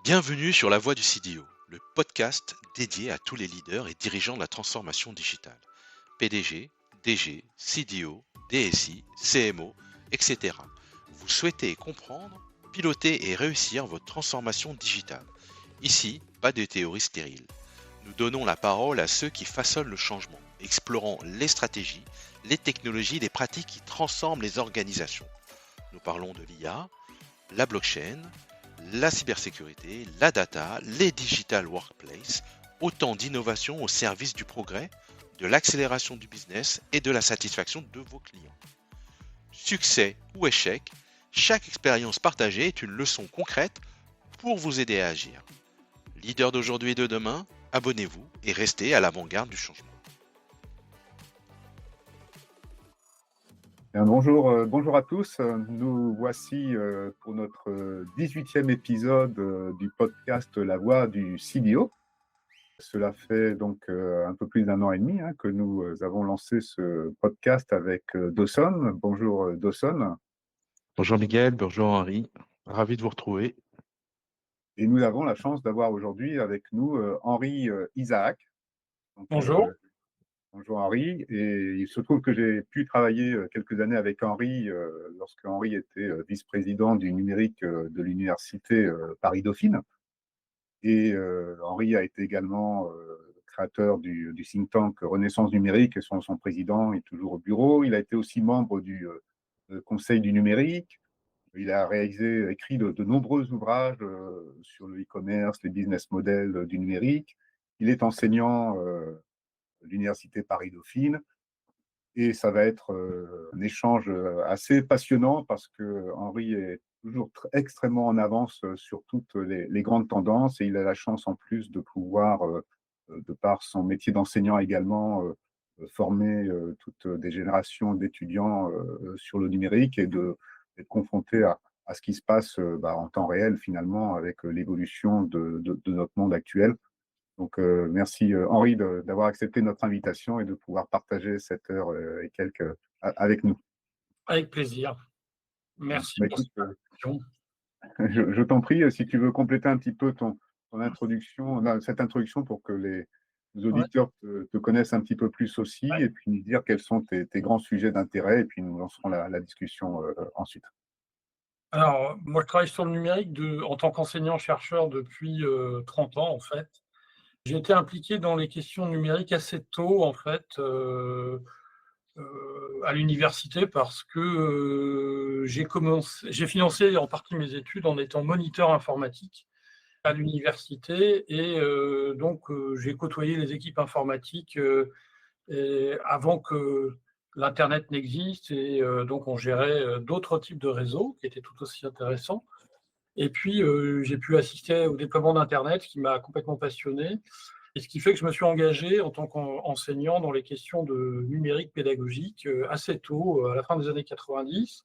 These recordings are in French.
Bienvenue sur La Voix du CDO, le podcast dédié à tous les leaders et dirigeants de la transformation digitale. PDG, DG, CDO, DSI, CMO, etc. Vous souhaitez comprendre, piloter et réussir votre transformation digitale. Ici, pas de théorie stérile. Nous donnons la parole à ceux qui façonnent le changement, explorant les stratégies, les technologies, les pratiques qui transforment les organisations. Nous parlons de l'IA, la blockchain, la cybersécurité, la data, les digital workplace, autant d'innovations au service du progrès, de l'accélération du business et de la satisfaction de vos clients. Succès ou échec, chaque expérience partagée est une leçon concrète pour vous aider à agir. Leader d'aujourd'hui et de demain, abonnez-vous et restez à l'avant-garde du changement. Bonjour à tous. Nous voici pour notre 18e épisode du podcast La Voix du CDO. Cela fait donc un peu plus d'1 an et demi que nous avons lancé ce podcast avec Dawson. Bonjour Dawson. Bonjour Miguel, bonjour Henri, ravi de vous retrouver. Et nous avons la chance d'avoir aujourd'hui avec nous Henri Isaac. Donc, bonjour. Bonjour Henri, et il se trouve que j'ai pu travailler quelques années avec Henri lorsque Henri était vice-président du numérique de l'université Paris-Dauphine. Et Henri a été également créateur du think tank Renaissance numérique, et son président est toujours au bureau. Il a été aussi membre du conseil du numérique. Il a écrit de nombreux ouvrages sur le e-commerce, les business models du numérique. Il est enseignant l'université Paris-Dauphine, et ça va être un échange assez passionnant parce que Henri est toujours extrêmement en avance sur toutes les grandes tendances, et il a la chance en plus de pouvoir, de par son métier d'enseignant également, former toutes des générations d'étudiants sur le numérique et d'être confronté à ce qui se passe en temps réel finalement avec l'évolution de notre monde actuel. Donc, merci Henri d'avoir accepté notre invitation et de pouvoir partager cette heure et quelques avec nous. Avec plaisir. Merci pour Écoute, cette invitation. je t'en prie, si tu veux compléter un petit peu ton introduction, cette introduction pour que les auditeurs te connaissent un petit peu plus aussi, et puis nous dire quels sont tes grands sujets d'intérêt, et puis nous lancerons la discussion ensuite. Alors, moi, je travaille sur le numérique en tant qu'enseignant-chercheur depuis 30 ans, en fait. J'ai été impliqué dans les questions numériques assez tôt, en fait, à l'université, parce que j'ai financé en partie mes études en étant moniteur informatique à l'université, et donc j'ai côtoyé les équipes informatiques et avant que l'internet n'existe, et donc on gérait d'autres types de réseaux qui étaient tout aussi intéressants. Et puis j'ai pu assister au déploiement d'internet qui m'a complètement passionné, et ce qui fait que je me suis engagé en tant qu'enseignant dans les questions de numérique pédagogique assez tôt, à la fin des années 90,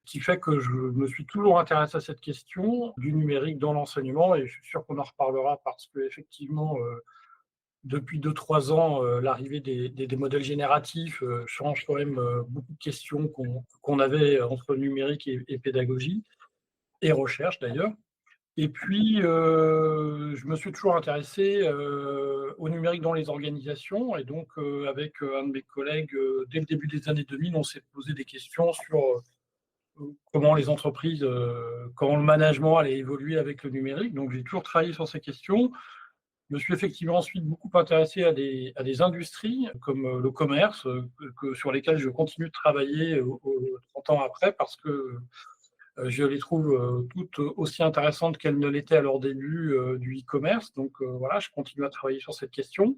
qui fait que je me suis toujours intéressé à cette question du numérique dans l'enseignement, et je suis sûr qu'on en reparlera parce qu'effectivement, depuis 2-3 ans, l'arrivée des modèles génératifs change quand même beaucoup de questions qu'on avait entre numérique et pédagogie, et recherche d'ailleurs. Et puis, je me suis toujours intéressé au numérique dans les organisations, et donc avec un de mes collègues, dès le début des années 2000, on s'est posé des questions sur comment les entreprises, comment le management allait évoluer avec le numérique. Donc j'ai toujours travaillé sur ces questions. Je me suis effectivement ensuite beaucoup intéressé à des industries comme le commerce, sur lesquelles je continue de travailler 30 ans après, parce que je les trouve toutes aussi intéressantes qu'elles ne l'étaient à leur début du e-commerce. Donc voilà, je continue à travailler sur cette question.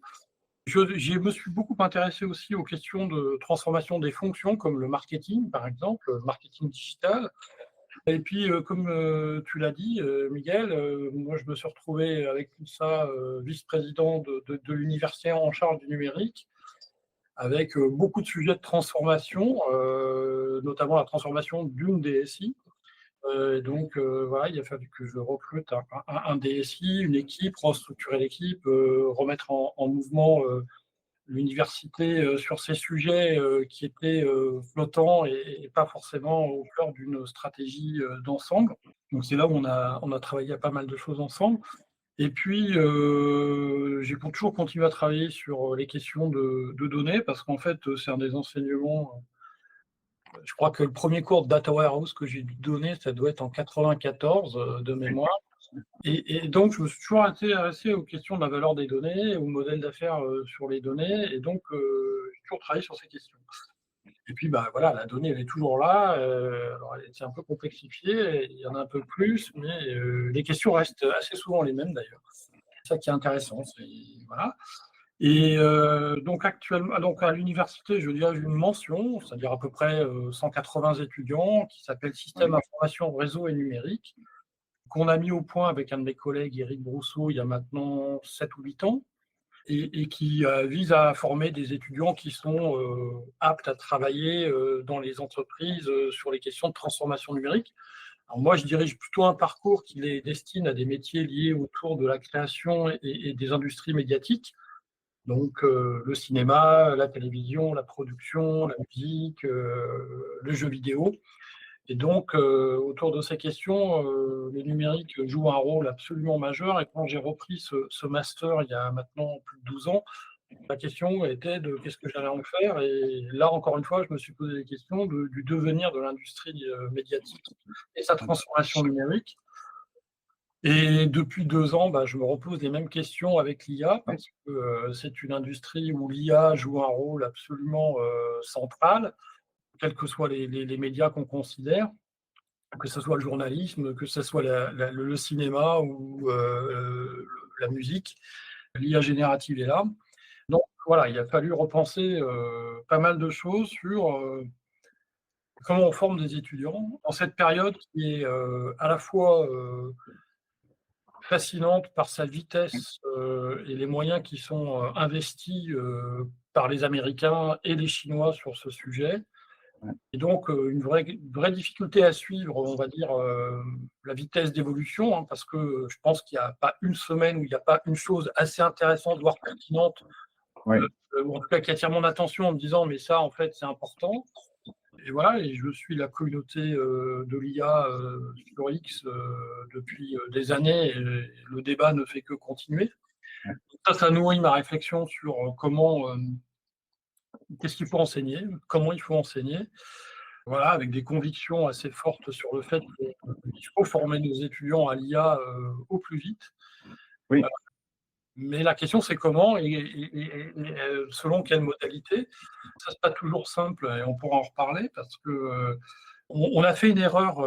Je me suis beaucoup intéressé aussi aux questions de transformation des fonctions, comme le marketing, par exemple, le marketing digital. Et puis, comme tu l'as dit, Miguel, moi, je me suis retrouvé avec tout ça, vice-président de l'université en charge du numérique, avec beaucoup de sujets de transformation, notamment la transformation d'une DSI. Donc, voilà, il a fallu que je recrute un DSI, une équipe, restructurer l'équipe, remettre en mouvement l'université sur ces sujets qui étaient flottants et pas forcément au cœur d'une stratégie d'ensemble. Donc c'est là où on a travaillé à pas mal de choses ensemble. Et puis, j'ai toujours continué à travailler sur les questions de données, parce qu'en fait, c'est un des enseignements. Je crois que le premier cours de Data Warehouse que j'ai dû donner, ça doit être en 94 de mémoire. Et donc, je me suis toujours intéressé aux questions de la valeur des données, au modèle d'affaires sur les données, et donc j'ai toujours travaillé sur ces questions. Et puis, bah, voilà, la donnée, elle est toujours là. Alors, c'est un peu complexifié, il y en a un peu plus, mais les questions restent assez souvent les mêmes d'ailleurs. C'est ça qui est intéressant. Voilà. Et donc, actuellement, donc à l'université, je dirais une mention, c'est-à-dire à peu près 180 étudiants, qui s'appelle Système Information, Réseau et Numérique, qu'on a mis au point avec un de mes collègues, Éric Brousseau, il y a maintenant 7 ou 8 ans, et qui vise à former des étudiants qui sont aptes à travailler dans les entreprises sur les questions de transformation numérique. Alors moi, je dirige plutôt un parcours qui les destine à des métiers liés autour de la création et des industries médiatiques, donc le cinéma, la télévision, la production, la musique, le jeu vidéo. Et donc, autour de ces questions, le numérique joue un rôle absolument majeur. Et quand j'ai repris ce master il y a maintenant plus de 12 ans, la question était de qu'est-ce que j'allais en faire. Et là, encore une fois, je me suis posé des questions du devenir de l'industrie médiatique et sa transformation numérique. Et depuis 2 ans, je me repose les mêmes questions avec l'IA, parce que c'est une industrie où l'IA joue un rôle absolument central, quels que soient les médias qu'on considère, que ce soit le journalisme, que ce soit le cinéma ou la musique. L'IA générative est là. Donc voilà, il a fallu repenser pas mal de choses sur comment on forme des étudiants dans cette période qui est à la fois fascinante par sa vitesse et les moyens qui sont investis par les Américains et les Chinois sur ce sujet. Et donc, une vraie difficulté à suivre, on va dire, la vitesse d'évolution, hein, parce que je pense qu'il n'y a pas une semaine où il n'y a pas une chose assez intéressante, voire pertinente, ou en tout cas qui attire mon attention en me disant, mais ça, en fait, c'est important. Et voilà, et je suis la communauté de l'IA sur X depuis des années, et le débat ne fait que continuer. Donc ça nourrit ma réflexion sur qu'est-ce qu'il faut enseigner, comment il faut enseigner. Voilà, avec des convictions assez fortes sur le fait qu'il faut former nos étudiants à l'IA au plus vite. Oui. Mais la question, c'est comment et selon quelle modalité. Ça, c'est pas toujours simple, et on pourra en reparler, parce que on a fait une erreur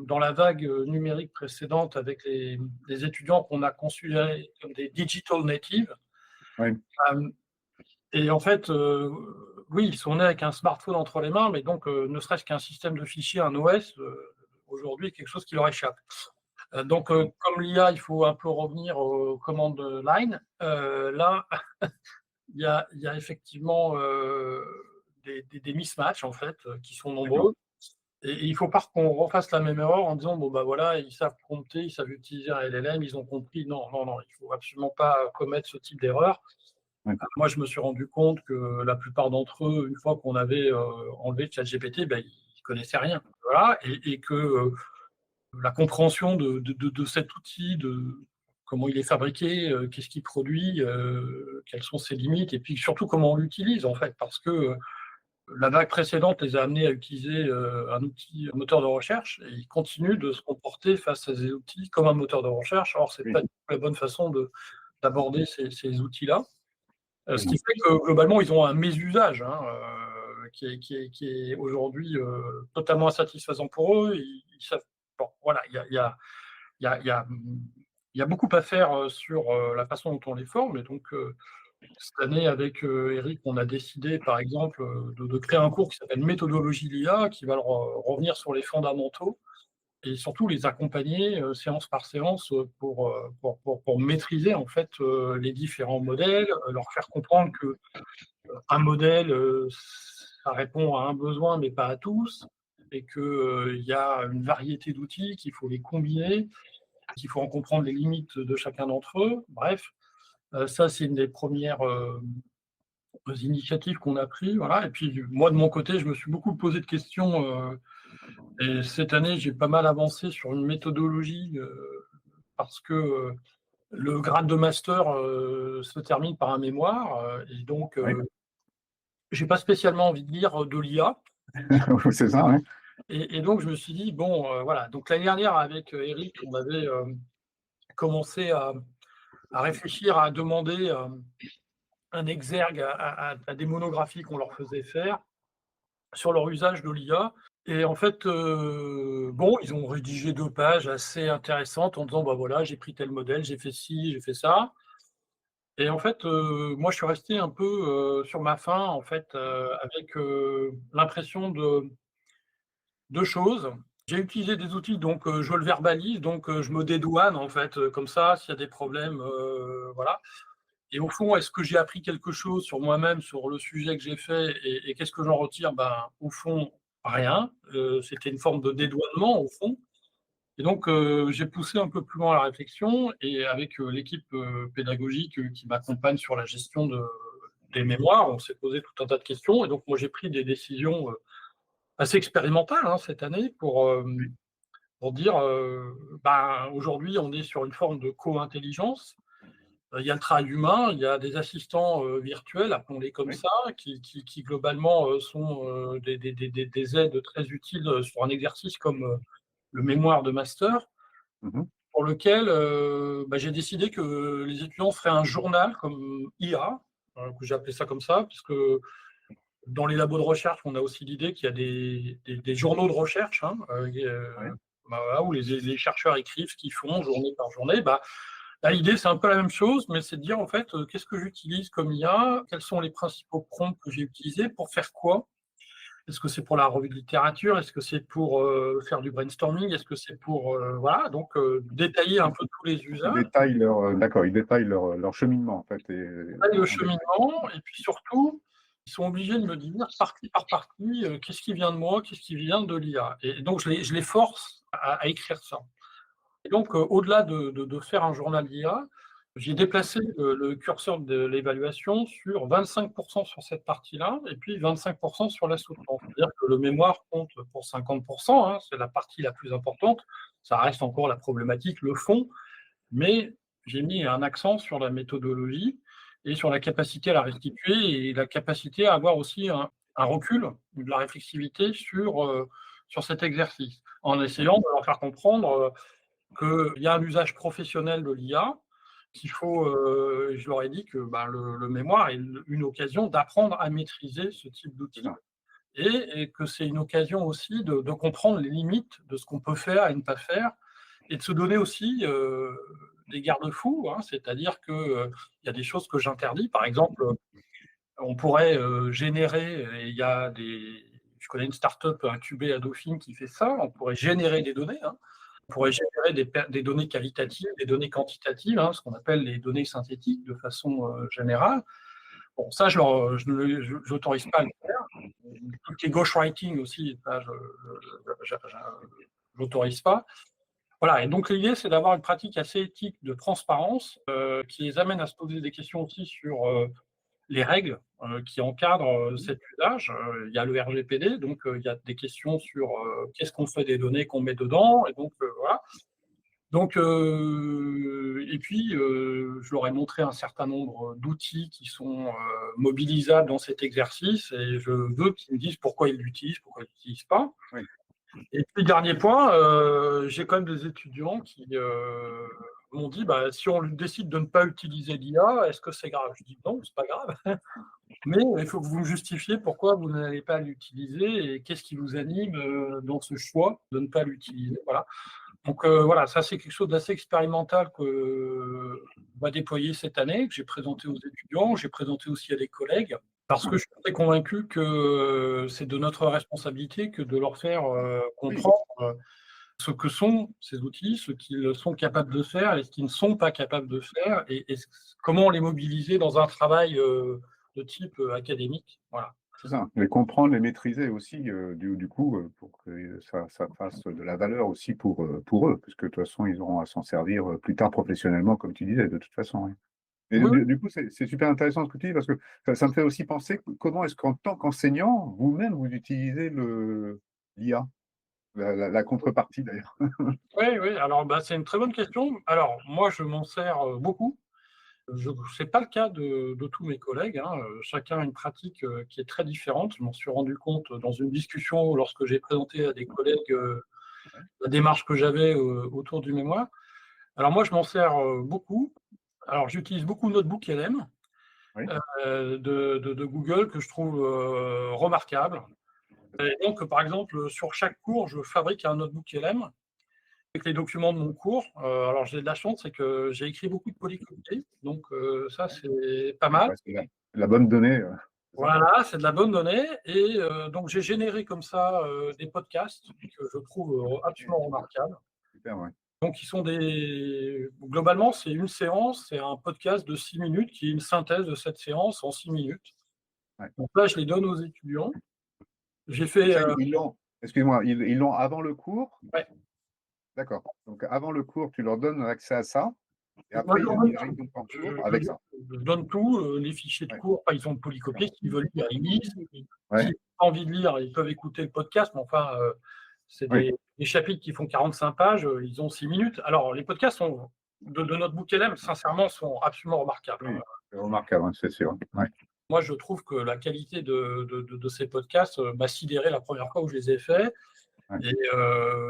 dans la vague numérique précédente avec les étudiants qu'on a considérés comme des digital natives. Oui. Et en fait, oui, ils sont nés avec un smartphone entre les mains, mais donc ne serait-ce qu'un système de fichiers, un OS, aujourd'hui, est quelque chose qui leur échappe. Donc, comme l'IA, il faut un peu revenir aux commandes line. Là, il y a effectivement des mismatchs, en fait, qui sont nombreux. Et il ne faut pas qu'on refasse la même erreur en disant, bon, voilà, ils savent prompter, ils savent utiliser un LLM, ils ont compris. Non, il ne faut absolument pas commettre ce type d'erreur. Moi, je me suis rendu compte que la plupart d'entre eux, une fois qu'on avait enlevé ChatGPT, ils ne connaissaient rien. Voilà, et que la compréhension de cet outil, de comment il est fabriqué, qu'est-ce qu'il produit, quelles sont ses limites, et puis surtout comment on l'utilise, en fait, parce que la vague précédente les a amenés à utiliser un outil, un moteur de recherche, et ils continuent de se comporter face à ces outils comme un moteur de recherche. Or, ce n'est pas la bonne façon d'aborder ces outils-là. Ce qui fait que globalement, ils ont un mésusage qui est aujourd'hui totalement insatisfaisant pour eux. Ils savent. Bon, voilà, il y a beaucoup à faire sur la façon dont on les forme. Et donc, cette année, avec Eric, on a décidé, par exemple, de créer un cours qui s'appelle Méthodologie l'IA, qui va revenir sur les fondamentaux et surtout les accompagner séance par séance pour maîtriser en fait les différents modèles, leur faire comprendre que un modèle, ça répond à un besoin, mais pas à tous, et qu'il y a une variété d'outils, qu'il faut les combiner, qu'il faut en comprendre les limites de chacun d'entre eux. Bref, ça, c'est une des premières initiatives qu'on a prises. Voilà. Et puis, moi, de mon côté, je me suis beaucoup posé de questions. Et cette année, j'ai pas mal avancé sur une méthodologie parce que le grade de master se termine par un mémoire. Et donc, Oui, j'ai pas spécialement envie de lire de l'IA. c'est ça, oui. Et donc, je me suis dit, bon, voilà. Donc, l'année dernière, avec Eric, on avait commencé à réfléchir, à demander un exergue à des monographies qu'on leur faisait faire sur leur usage de l'IA. Et en fait, bon, ils ont rédigé 2 pages assez intéressantes en disant: «Bah, voilà, j'ai pris tel modèle, j'ai fait ci, j'ai fait ça». Et en fait, moi, je suis resté un peu, sur ma faim, en fait, avec, l'impression de 2 choses. J'ai utilisé des outils, donc je le verbalise, donc je me dédouane, en fait, comme ça, s'il y a des problèmes, voilà. Et au fond, est-ce que j'ai appris quelque chose sur moi-même, sur le sujet que j'ai fait et qu'est-ce que j'en retire? Ben, au fond, rien. C'était une forme de dédouanement, au fond. Et donc, j'ai poussé un peu plus loin la réflexion et avec, l'équipe, pédagogique, qui m'accompagne sur la gestion des mémoires, on s'est posé tout un tas de questions et donc moi, j'ai pris des décisions, assez expérimentales, hein, cette année pour dire, ben, aujourd'hui, on est sur une forme de co-intelligence. Il y a le travail humain, il y a des assistants, virtuels, appelons-les comme Oui. ça, qui globalement, sont, des aides très utiles, sur un exercice comme, le mémoire de master, Mhm. pour lequel, bah, j'ai décidé que les étudiants feraient un journal comme IA, que j'ai appelé ça comme ça, puisque dans les labos de recherche, on a aussi l'idée qu'il y a des journaux de recherche, hein, Ouais. bah, voilà, où les chercheurs écrivent ce qu'ils font journée par journée. Bah, là, l'idée, c'est un peu la même chose, mais c'est de dire, en fait, qu'est-ce que j'utilise comme IA? Quels sont les principaux prompts que j'ai utilisés? Pour faire quoi? Est-ce que c'est pour la revue de littérature? Est-ce que c'est pour, faire du brainstorming? Est-ce que c'est pour, voilà, donc détailler un peu tous les Ils usages, détaillent d'accord, ils détaillent leur cheminement, en fait, détailler le en détail. cheminement et puis surtout, ils sont obligés de me dire partie par partie, qu'est-ce qui vient de moi? Qu'est-ce qui vient de l'IA? Et donc je les force à écrire ça. Et donc, au-delà de faire un journal d'IA, j'ai déplacé le curseur de l'évaluation sur 25 sur cette partie-là et puis 25 sur la soutenance. C'est-à-dire que le mémoire compte pour 50 hein, c'est la partie la plus importante. Ça reste encore la problématique, le fond, mais j'ai mis un accent sur la méthodologie et sur la capacité à la restituer et la capacité à avoir aussi un recul, de la réflexivité sur cet exercice, en essayant de leur faire comprendre, qu'il y a un usage professionnel de l'IA, qu'il faut, je leur ai dit que bah, le mémoire est une occasion d'apprendre à maîtriser ce type C'est d'outil ça. et que c'est une occasion aussi de comprendre les limites de ce qu'on peut faire et ne pas faire et de se donner aussi des garde-fous, hein, c'est-à-dire qu'il y a des choses que j'interdis. Par exemple, on pourrait générer, et il y a je connais une start-up incubée à Dauphine qui fait ça, on pourrait générer des données, hein. On pourrait générer des données qualitatives, des données quantitatives, hein, ce qu'on appelle les données synthétiques de façon générale. Bon, ça, je ne l'autorise pas à le faire. Tout ce qui est ghostwriting aussi, ça, je l'autorise pas. Voilà, et donc l'idée, c'est d'avoir une pratique assez éthique de transparence qui les amène à se poser des questions aussi sur les règles qui encadrent cet usage. Il y a le RGPD, donc il y a des questions sur qu'est-ce qu'on fait des données qu'on met dedans, et donc voilà. Donc, et puis, je leur ai montré un certain nombre d'outils qui sont mobilisables dans cet exercice, et je veux qu'ils me disent pourquoi ils l'utilisent, pourquoi ils ne l'utilisent pas. Oui. Et puis, dernier point, j'ai quand même des étudiants qui m'ont dit bah, si on décide de ne pas utiliser l'IA, est-ce que c'est grave? Je dis non, c'est pas grave. Mais il faut que vous me justifiez pourquoi vous n'allez pas l'utiliser et qu'est-ce qui vous anime dans ce choix de ne pas l'utiliser. Voilà. Donc voilà, ça c'est quelque chose d'assez expérimental qu'on va déployer cette année, que j'ai présenté aux étudiants, j'ai présenté aussi à des collègues, parce que je suis très convaincu que c'est de notre responsabilité que de leur faire Oui, comprendre ce que sont ces outils, ce qu'ils sont capables de faire et ce qu'ils ne sont pas capables de faire, et comment les mobiliser dans un travail de type académique. Voilà. c'est ça. Les comprendre, les maîtriser aussi, du coup, pour que ça fasse de la valeur aussi pour eux, puisque de toute façon, ils auront à s'en servir plus tard professionnellement, comme tu disais, de toute façon. Oui. Et Oui. du coup, c'est super intéressant ce que tu dis parce que ça me fait aussi penser comment est-ce qu'en tant qu'enseignant, vous-même, vous utilisez l'IA, la contrepartie d'ailleurs. Oui, oui. Alors, c'est une très bonne question. Alors, moi, je m'en sers beaucoup. Ce n'est pas le cas de tous mes collègues, hein. Chacun a une pratique qui est très différente. Je m'en suis rendu compte dans une discussion lorsque j'ai présenté à des collègues la démarche que j'avais autour du mémoire. Alors moi, je m'en sers beaucoup. Alors j'utilise beaucoup Notebook LM Oui, de Google que je trouve remarquable. Et donc, par exemple, sur chaque cours, je fabrique un Notebook LM avec les documents de mon cours. Alors j'ai de la chance, c'est que j'ai écrit beaucoup de polycopiés, donc ça c'est pas mal. ouais, c'est la bonne donnée, c'est ça? Voilà, c'est de la bonne donnée. Et donc j'ai généré comme ça des podcasts que je trouve absolument remarquables. Super, ouais. Donc globalement, c'est une séance, c'est un podcast de 6 minutes qui est une synthèse de cette séance en 6 minutes. Ouais. Donc là, je les donne aux étudiants. J'ai Et fait. ça, excuse-moi, ils l'ont avant le cours? Ouais. D'accord. Donc avant le cours, tu leur donnes accès à ça, et Moi, après, je leur donne ils arrivent tout. donc en Je, cours avec ça. je donne tout, les fichiers de Ouais, cours, par exemple polycopiés, d'accord. s'ils veulent lire, ils lisent. Ouais, S'ils n'ont pas envie de lire, ils peuvent écouter le podcast, mais enfin, c'est oui, des chapitres qui font 45 pages, ils ont 6 minutes. Alors, les podcasts de Notebook LM, sincèrement, sont absolument remarquables, hein. oui, c'est remarquable, hein, c'est sûr. Ouais. Moi, je trouve que la qualité de ces podcasts m'a sidéré la première fois où je les ai faits. Ouais. Et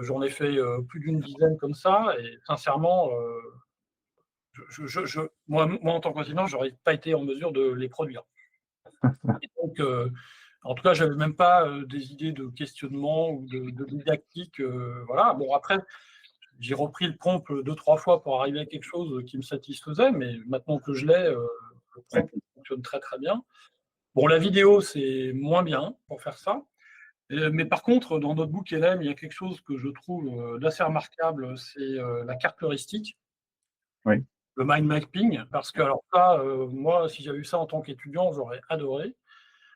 j'en ai fait plus d'une dizaine comme ça. Et sincèrement, moi, en tant qu'enseignant, je n'aurais pas été en mesure de les produire. Et donc, en tout cas, je n'avais même pas des idées de questionnement ou de didactique. Voilà. Bon, après, j'ai repris le prompt 2-3 fois pour arriver à quelque chose qui me satisfaisait. Mais maintenant que je l'ai, le Ouais. prompt fonctionne très, très bien. Bon, la vidéo, c'est moins bien pour faire ça. Mais par contre, dans Notebook LM, il y a quelque chose que je trouve d'assez remarquable, c'est la carte heuristique, Oui, le mind mapping, parce que alors ça, moi, si j'avais eu ça en tant qu'étudiant, j'aurais adoré,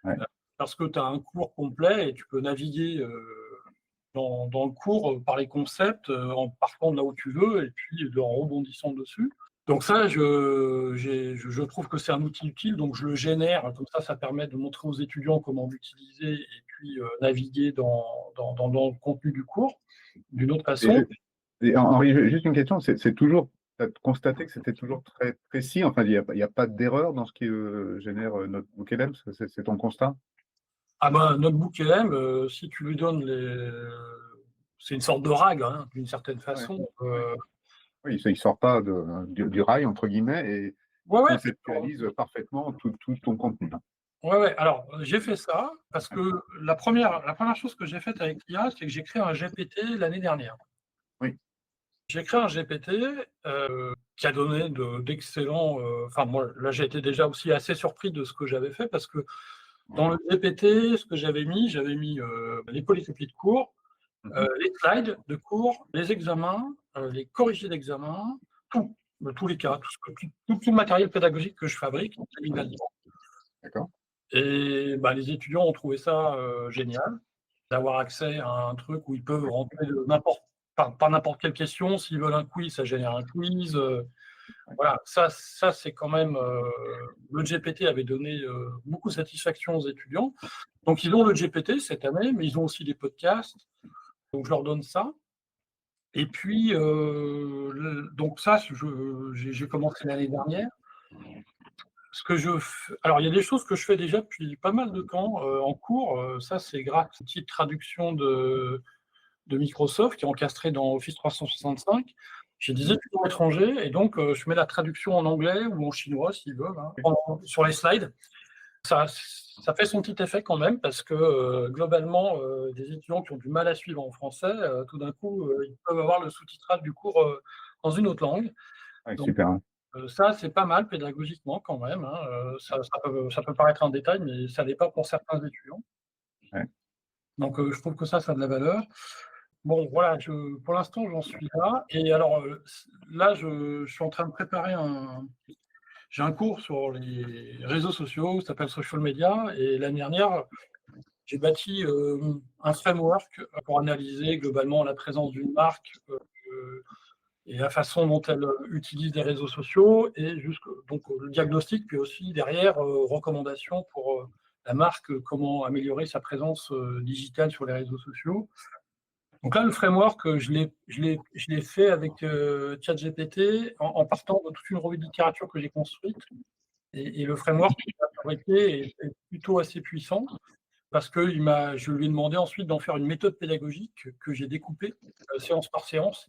ouais. parce que tu as un cours complet et tu peux naviguer dans le cours par les concepts en partant de là où tu veux et puis en rebondissant dessus. Donc ça, je trouve que c'est un outil utile, donc je le génère, comme ça permet de montrer aux étudiants comment l'utiliser et puis naviguer dans le contenu du cours d'une autre façon. Et Henri, juste une question, c'est toujours, tu as constaté que c'était toujours très précis, enfin, il y a pas d'erreur dans ce qui génère notre booklm, c'est ton constat? Ah ben, Notebook LM, si tu lui donnes c'est une sorte de RAG, hein, d'une certaine Ouais, façon. ouais. Oui, il sort pas du rail, entre guillemets, et il Ouais. conceptualise parfaitement tout ton contenu. Ouais. Alors, j'ai fait ça parce que la première chose que j'ai faite avec l'IA, c'est que j'ai créé un GPT l'année dernière. Oui, J'ai créé un GPT qui a donné d'excellents. Enfin, moi, là, j'ai été déjà aussi assez surpris de ce que j'avais fait parce que dans le GPT, ce que j'avais mis les polycopies de cours, les slides de cours, les examens, les corrigés d'examens, tout, tous les cas, tout le matériel pédagogique que je fabrique, j'ai mis là-dedans. d'accord. Et les étudiants ont trouvé ça génial, d'avoir accès à un truc où ils peuvent rentrer pas n'importe quelle question. S'ils veulent un quiz, ça génère un quiz. Voilà, ça c'est quand même. Le GPT avait donné beaucoup de satisfaction aux étudiants. Donc ils ont le GPT cette année, mais ils ont aussi des podcasts. Donc je leur donne ça. Et puis, donc ça, j'ai commencé l'année dernière. Alors, il y a des choses que je fais déjà depuis pas mal de temps en cours. Ça, c'est grâce à une petite traduction de Microsoft qui est encastrée dans Office 365. J'ai des étudiants étrangers et donc je mets la traduction en anglais ou en chinois s'ils veulent, hein, sur les slides. Ça fait son petit effet quand même parce que globalement, des étudiants qui ont du mal à suivre en français, tout d'un coup, ils peuvent avoir le sous-titrage du cours dans une autre langue. Ouais, Donc, super. ça, c'est pas mal pédagogiquement quand même, hein. Ça peut paraître un détail, mais ça l'est pas pour certains étudiants. Ouais. Donc, je trouve que ça a de la valeur. Bon, voilà, pour l'instant, j'en suis là. Et alors, là, je suis en train de préparer j'ai un cours sur les réseaux sociaux, ça s'appelle Social Media. Et l'année dernière, j'ai bâti un framework pour analyser globalement la présence d'une marque et la façon dont elles utilisent les réseaux sociaux, et donc le diagnostic, puis aussi derrière, recommandations pour la marque, comment améliorer sa présence digitale sur les réseaux sociaux. Donc là, le framework, je l'ai fait avec ChatGPT en partant de toute une revue de littérature que j'ai construite. Et le framework qu'il a fabriqué est plutôt assez puissant parce que je lui ai demandé ensuite d'en faire une méthode pédagogique que j'ai découpée séance par séance.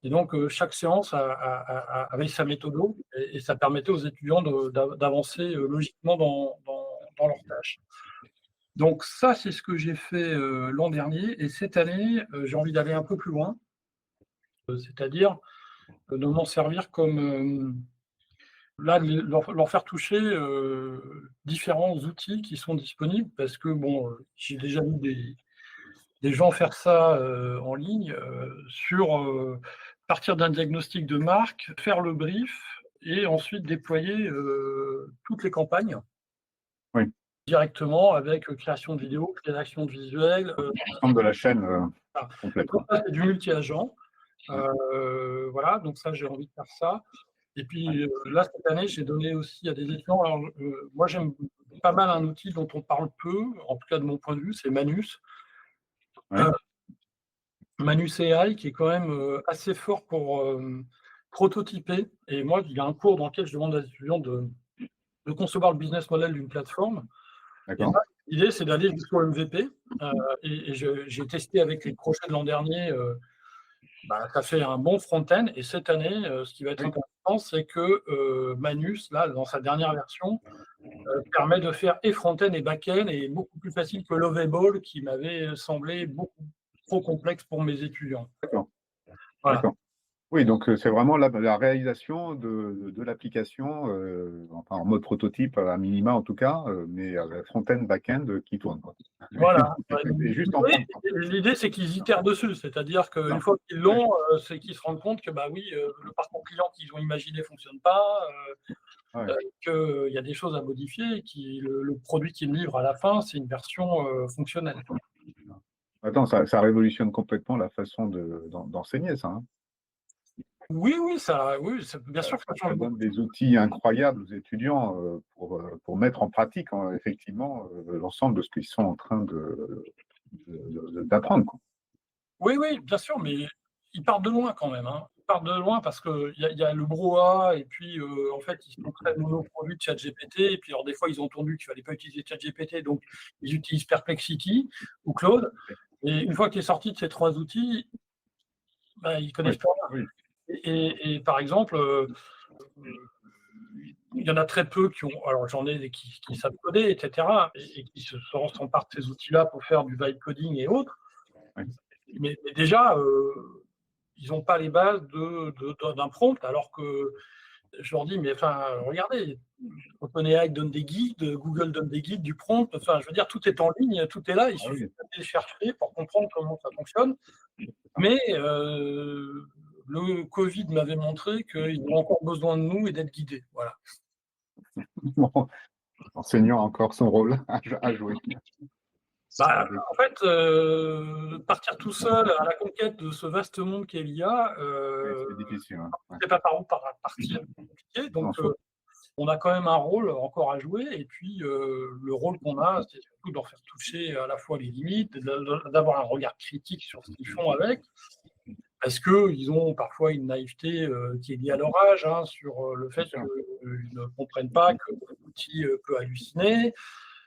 Et donc, chaque séance avait sa méthode et ça permettait aux étudiants d'avancer logiquement dans leurs tâches. Donc ça, c'est ce que j'ai fait l'an dernier. Et cette année, j'ai envie d'aller un peu plus loin, c'est-à-dire de m'en servir comme là, leur faire toucher différents outils qui sont disponibles, parce que bon, j'ai déjà vu des gens faire ça en ligne sur partir d'un diagnostic de marque, faire le brief et ensuite déployer toutes les campagnes. Oui. Directement avec création de vidéos, création de visuels. L'ensemble de la chaîne complète. Donc, ça, c'est du multi-agent. Voilà, donc ça, j'ai envie de faire ça. Et puis là, cette année, j'ai donné aussi à des étudiants. Alors, moi, j'aime pas mal un outil dont on parle peu, en tout cas de mon point de vue, c'est Manus. Ouais. Manus AI, qui est quand même assez fort pour prototyper. Et moi, il y a un cours dans lequel je demande aux étudiants de concevoir le business model d'une plateforme. D'accord. L'idée, c'est d'aller jusqu'au MVP. Et j'ai testé avec les projets de l'an dernier. Ça fait un bon front-end. Et cette année, ce qui va être intéressant, c'est que Manus, là, dans sa dernière version, permet de faire et front-end et back-end, et beaucoup plus facile que Lovable, qui m'avait semblé beaucoup trop complexe pour mes étudiants. D'accord. Voilà. D'accord. Oui, donc c'est vraiment la réalisation de l'application, enfin en mode prototype à minima en tout cas, mais front-end, back-end qui tourne. Voilà. Juste en L'idée, c'est qu'ils itèrent dessus, c'est-à-dire qu'une fois qu'ils l'ont, c'est qu'ils se rendent compte que le parcours client qu'ils ont imaginé ne fonctionne pas, qu'il y a des choses à modifier, et que le produit qu'ils livrent à la fin, c'est une version fonctionnelle. Attends, ça révolutionne complètement la façon d'enseigner, ça. Hein. Oui, bien sûr que ça change Ça beaucoup. donne des outils incroyables aux étudiants pour mettre en pratique effectivement l'ensemble de ce qu'ils sont en train d'apprendre. Oui, bien sûr, mais ils partent de loin quand même. Hein. Ils partent de loin parce qu'il y a le brouhaha, et puis en fait, ils sont très monoproduits de ChatGPT, et puis alors des fois, ils ont entendu qu'il ne fallait pas utiliser ChatGPT, donc ils utilisent Perplexity ou Claude. Et une fois qu'il est sorti de ces trois outils, ils ne connaissent pas rien. Et par exemple, il y en a très peu qui ont. Alors, j'en ai qui savent coder, etc., et qui s'emparent de ces outils-là pour faire du vibe coding et autres. Mais déjà, ils n'ont pas les bases d'un prompt, alors que je leur dis, mais enfin, regardez, OpenAI donne des guides, Google donne des guides, du prompt, enfin, je veux dire, tout est en ligne, tout est là, il suffit de les chercher pour comprendre comment ça fonctionne. Mais le Covid m'avait montré qu'ils ont encore besoin de nous et d'être guidés. Voilà. Bon, l'enseignant a encore son rôle à jouer. En fait, partir tout seul à la conquête de ce vaste monde qu'est l'IA, c'est difficile. on ne sait pas par où partir, c'est compliqué. Donc, on a quand même un rôle encore à jouer. Et puis, le rôle qu'on a, c'est surtout de leur faire toucher à la fois les limites, d'avoir un regard critique sur ce qu'ils font avec. Parce qu'ils ont parfois une naïveté qui est liée à leur âge, sur le fait qu'ils ne comprennent pas que l'outil peut halluciner.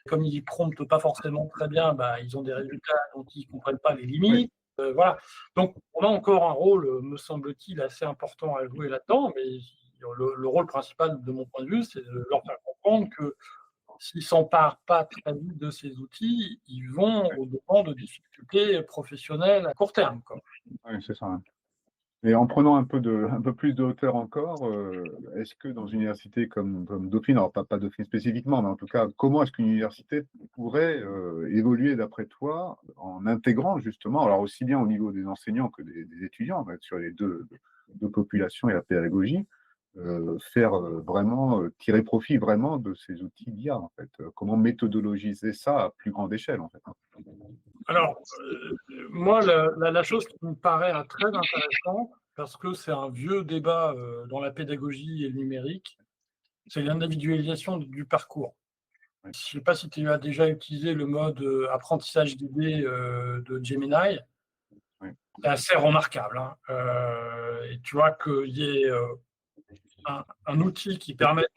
Comme ils ne promptent pas forcément très bien, ils ont des résultats dont ils ne comprennent pas les limites. Voilà. Donc, on a encore un rôle, me semble-t-il, assez important à jouer là-dedans, mais le rôle principal, de mon point de vue, c'est de leur faire comprendre que s'ils ne s'emparent pas très vite de ces outils, ils vont au-devant de difficultés professionnelles à court terme. Oui, c'est ça. Et en prenant un peu plus de hauteur encore, est-ce que dans une université comme Dauphine, alors pas Dauphine spécifiquement, mais en tout cas, comment est-ce qu'une université pourrait évoluer d'après toi en intégrant justement, alors aussi bien au niveau des enseignants que des étudiants, sur les deux populations et la pédagogie, faire vraiment, tirer profit vraiment de ces outils d'IA, en fait. Comment méthodologiser ça à plus grande échelle, en fait. Alors, moi, la chose qui me paraît très intéressante, parce que c'est un vieux débat dans la pédagogie et le numérique, c'est l'individualisation du parcours. Je ne sais pas si tu as déjà utilisé le mode apprentissage guidé de Gemini. Oui. C'est assez remarquable. Hein. Et tu vois qu'il y ait un outil qui permette,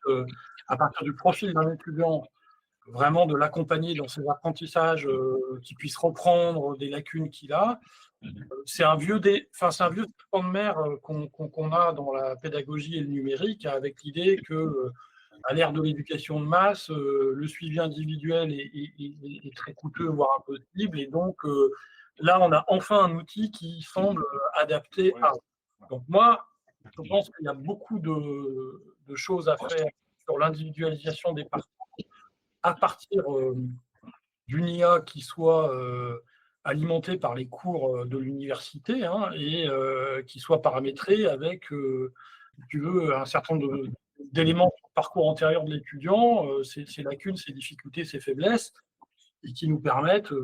à partir du profil d'un étudiant, vraiment de l'accompagner dans ses apprentissages, qu'il puisse reprendre des lacunes qu'il a. C'est un vieux serpent de mer qu'on a dans la pédagogie et le numérique, avec l'idée que à l'ère de l'éducation de masse, le suivi individuel est très coûteux, voire impossible. Et donc, là, on a enfin un outil qui semble adapté à. Donc, moi, je pense qu'il y a beaucoup de choses à faire sur l'individualisation des parcours à partir d'une IA qui soit alimentée par les cours de l'université et qui soit paramétrée avec, si tu veux, un certain nombre d'éléments sur le parcours antérieur de l'étudiant, ses lacunes, ses difficultés, ses faiblesses, et qui nous permettent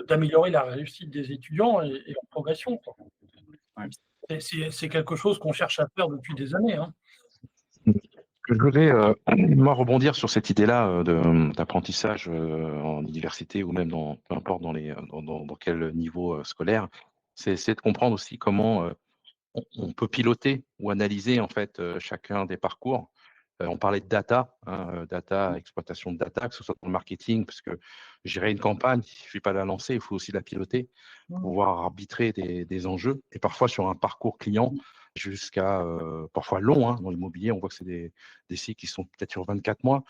d'améliorer la réussite des étudiants et leur progression. Ouais. C'est quelque chose qu'on cherche à faire depuis des années. Hein. Je voulais, moi, rebondir sur cette idée-là d'apprentissage en université ou même peu importe dans quel niveau scolaire. C'est de comprendre aussi comment on peut piloter ou analyser en fait chacun des parcours. On parlait de data, exploitation de data, que ce soit dans le marketing, parce que gérer une campagne, il ne suffit pas de la lancer, il faut aussi la piloter, pouvoir arbitrer des enjeux. Et parfois sur un parcours client, jusqu'à parfois long, dans l'immobilier, on voit que c'est des cycles qui sont peut-être sur 24 mois.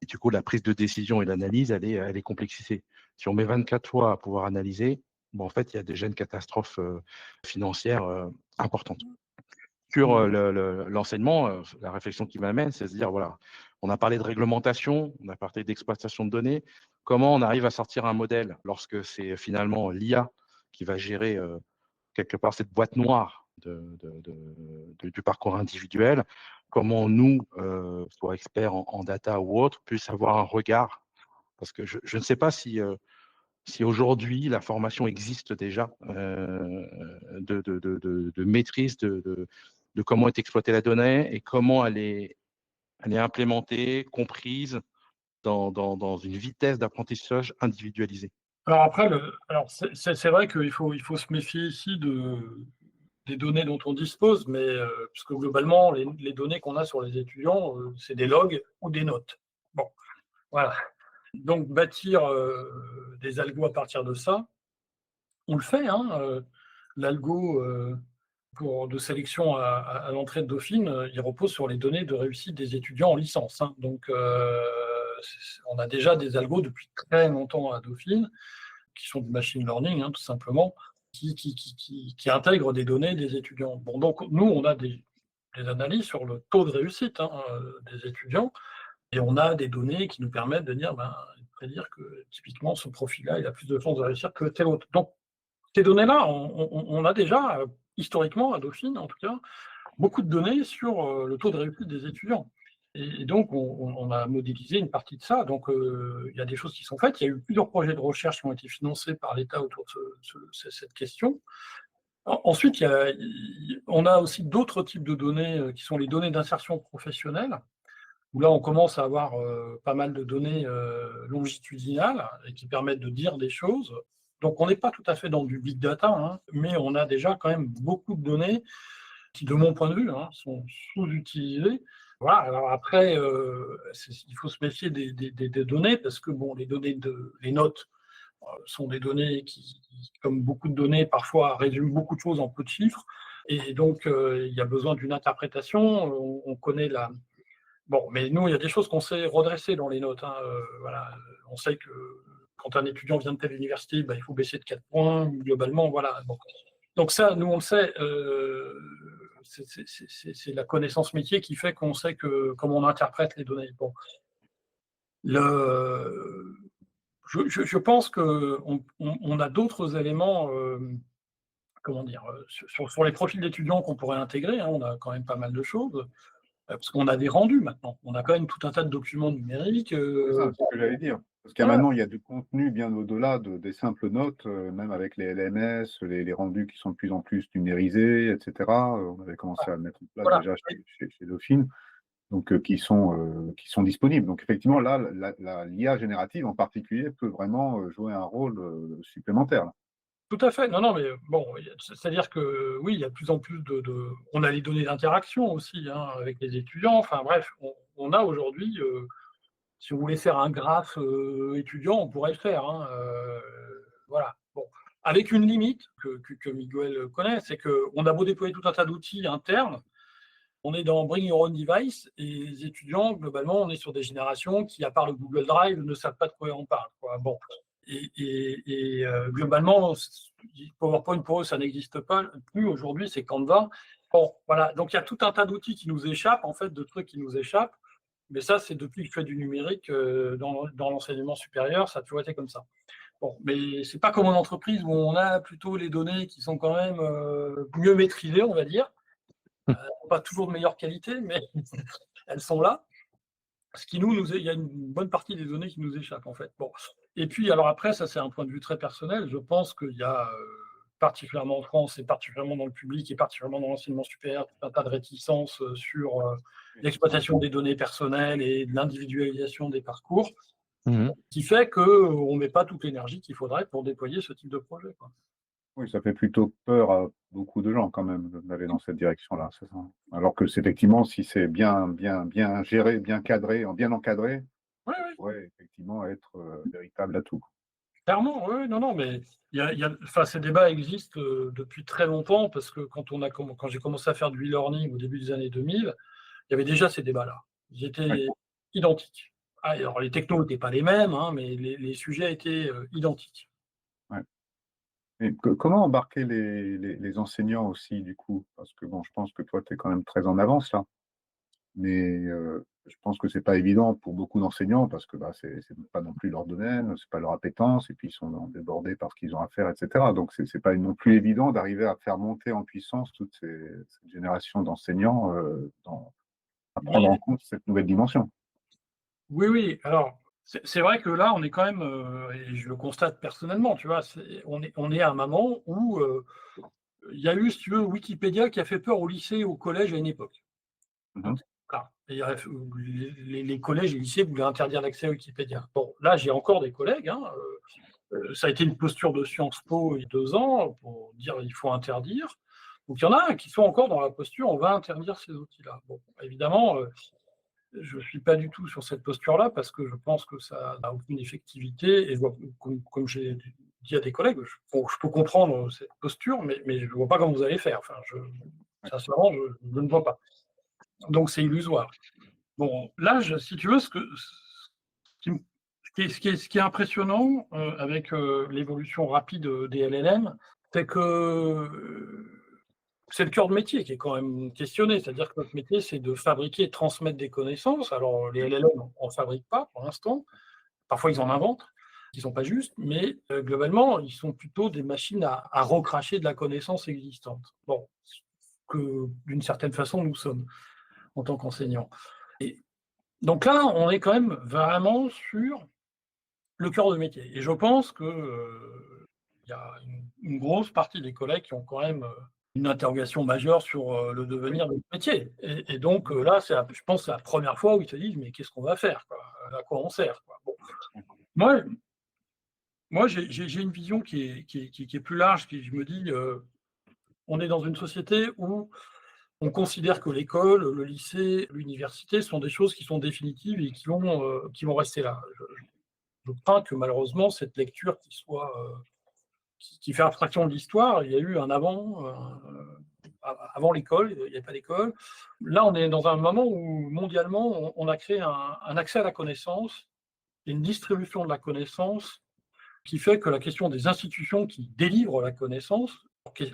Et du coup, la prise de décision et l'analyse, elle est complexité. Si on met 24 fois à pouvoir analyser, en fait, il y a déjà une catastrophe financière importante. Sur l'enseignement, la réflexion qui m'amène, c'est de se dire, voilà, on a parlé de réglementation, on a parlé d'exploitation de données. Comment on arrive à sortir un modèle lorsque c'est finalement l'IA qui va gérer quelque part cette boîte noire du parcours individuel? Comment nous, soit experts en data ou autres, puissent avoir un regard? Parce que je ne sais pas si aujourd'hui la formation existe déjà de maîtrise de comment est exploitée la donnée et comment elle est implémentée, comprise dans une vitesse d'apprentissage individualisée. Alors après, c'est vrai qu'il faut se méfier ici des données dont on dispose, mais puisque globalement, les données qu'on a sur les étudiants, c'est des logs ou des notes. Bon, voilà. Donc, bâtir des algos à partir de ça, on le fait. L'algo de sélection à l'entrée de Dauphine, il repose sur les données de réussite des étudiants en licence. Donc, on a déjà des algos depuis très longtemps à Dauphine, qui sont du machine learning, tout simplement, qui intègrent des données des étudiants. Bon, donc, nous, on a des analyses sur le taux de réussite des étudiants, et on a des données qui nous permettent de prédire que, typiquement, ce profil-là, il a plus de chances de réussir que tel autre. Donc, ces données-là, on a déjà, historiquement, à Dauphine, en tout cas, beaucoup de données sur le taux de réussite des étudiants. Et donc, on a modélisé une partie de ça. Donc, il y a des choses qui sont faites. Il y a eu plusieurs projets de recherche qui ont été financés par l'État autour de cette question. Ensuite, on a aussi d'autres types de données qui sont les données d'insertion professionnelle, où là, on commence à avoir pas mal de données longitudinales et qui permettent de dire des choses. Donc, on n'est pas tout à fait dans du big data, mais on a déjà quand même beaucoup de données qui, de mon point de vue, sont sous-utilisées. Voilà. Alors après, il faut se méfier des données parce que les notes sont des données qui, comme beaucoup de données, parfois résument beaucoup de choses en peu de chiffres. Et donc, il y a besoin d'une interprétation. On connaît la... Bon, mais nous, il y a des choses qu'on sait redresser dans les notes. Voilà. On sait que quand un étudiant vient de telle université, il faut baisser de 4 points, globalement, voilà. Bon. Donc ça, nous, on le sait, c'est la connaissance métier qui fait qu'on sait comment on interprète les données. Bon. Je pense qu'on a d'autres éléments, sur les profils d'étudiants qu'on pourrait intégrer, on a quand même pas mal de choses. Parce qu'on a des rendus maintenant. On a quand même tout un tas de documents numériques. C'est ce que j'allais dire. Parce qu'il y a Voilà. maintenant, il y a du contenu bien au-delà des simples notes, même avec les LMS, les rendus qui sont de plus en plus numérisés, etc. On avait commencé à le mettre en place Voilà. déjà chez Dauphine, donc qui sont disponibles. Donc effectivement, là, l'IA générative en particulier peut vraiment jouer un rôle supplémentaire, là. Tout à fait. Non, non, mais bon, c'est-à-dire que oui, il y a de plus en plus on a les données d'interaction aussi, hein, avec les étudiants. Enfin bref, on a aujourd'hui, si on voulait faire un graphe étudiant, on pourrait le faire, hein, voilà. Bon, avec une limite que Miguel connaît, c'est qu'on a beau déployer tout un tas d'outils internes, on est dans Bring Your Own Device, et les étudiants, globalement, on est sur des générations qui, à part le Google Drive, ne savent pas de quoi on parle, quoi. Bon. Globalement, PowerPoint pour eux, ça n'existe pas plus aujourd'hui, c'est Canva. Bon, voilà. Donc il y a tout un tas d'outils qui nous échappent, en fait, de trucs qui nous échappent. Mais ça, c'est depuis que je fais du numérique dans l'enseignement supérieur, ça a toujours été comme ça. Bon, mais c'est pas comme en entreprise où on a plutôt les données qui sont quand même mieux maîtrisées, on va dire. Pas toujours de meilleure qualité, mais elles sont là. Ce qui il y a une bonne partie des données qui nous échappent, en fait. Bon. Et puis, alors après, ça c'est un point de vue très personnel, je pense qu'il y a, particulièrement en France, et particulièrement dans le public, et particulièrement dans l'enseignement supérieur, tout un tas de réticences sur l'exploitation des données personnelles et de l'individualisation des parcours, qui fait qu'on ne met pas toute l'énergie qu'il faudrait pour déployer ce type de projet, quoi. Oui, ça fait plutôt peur à beaucoup de gens quand même d'aller dans cette direction-là, c'est ça. Alors que effectivement, si c'est bien géré, bien cadré, bien encadré, Oui, ça pourrait effectivement être véritable atout. clairement, oui, non, non, mais enfin, ces débats existent depuis très longtemps, parce que quand j'ai commencé à faire du e-learning au début des années 2000, il y avait déjà ces débats-là. Ils étaient identiques. Ah, alors, les technos n'étaient pas les mêmes, hein, mais les sujets étaient identiques. Ouais. Et comment embarquer les enseignants aussi, du coup? Parce que bon, je pense que toi, tu es quand même très en avance là. Mais je pense que c'est pas évident pour beaucoup d'enseignants parce que c'est pas non plus leur domaine, c'est pas leur appétence, et puis ils sont débordés par ce qu'ils ont à faire, etc. Donc c'est pas non plus évident d'arriver à faire monter en puissance toute cette génération d'enseignants à prendre en compte cette nouvelle dimension. Oui, oui. Alors, c'est vrai que là, on est quand même, et je le constate personnellement, tu vois, on est à un moment où il y a eu, si tu veux, Wikipédia qui a fait peur au lycée et au collège à une époque. Mhm. Voilà. Et, les collèges et lycées voulaient interdire l'accès à Wikipédia. Bon, là, j'ai encore des collègues, hein, ça a été une posture de Sciences Po il y a 2 ans pour dire il faut interdire. Donc il y en a qui sont encore dans la posture on va interdire ces outils-là. Bon, évidemment, je ne suis pas du tout sur cette posture-là parce que je pense que ça n'a aucune effectivité. Et comme j'ai dit à des collègues, je peux comprendre cette posture, mais je ne vois pas comment vous allez faire. Enfin, sincèrement, je ne vois pas. Donc c'est illusoire. Bon, là, si tu veux, ce qui est impressionnant avec l'évolution rapide des LLM, c'est que c'est le cœur de métier qui est quand même questionné. C'est-à-dire que notre métier, c'est de fabriquer et transmettre des connaissances. Alors, les LLM n'en fabriquent pas pour l'instant. Parfois, ils en inventent, qui ne sont pas justes, mais globalement, ils sont plutôt des machines à recracher de la connaissance existante. Bon, que d'une certaine façon, nous sommes en tant qu'enseignants. Et donc là, on est quand même vraiment sur le cœur de métier. Et je pense que il y a une grosse partie des collègues qui ont quand même une interrogation majeure sur le devenir de notre métier. Et donc là, je pense que c'est la première fois où ils se disent mais qu'est-ce qu'on va faire, quoi, à quoi on sert, quoi. Bon. Moi j'ai une vision qui est plus large, je me dis, on est dans une société où on considère que l'école, le lycée, l'université sont des choses qui sont définitives et qui vont rester là. Je crains que malheureusement cette lecture qui fait abstraction de l'histoire, il y a eu un avant l'école, il n'y avait pas d'école. Là, on est dans un moment où mondialement, on a créé un accès à la connaissance et une distribution de la connaissance qui fait que la question des institutions qui délivrent la connaissance,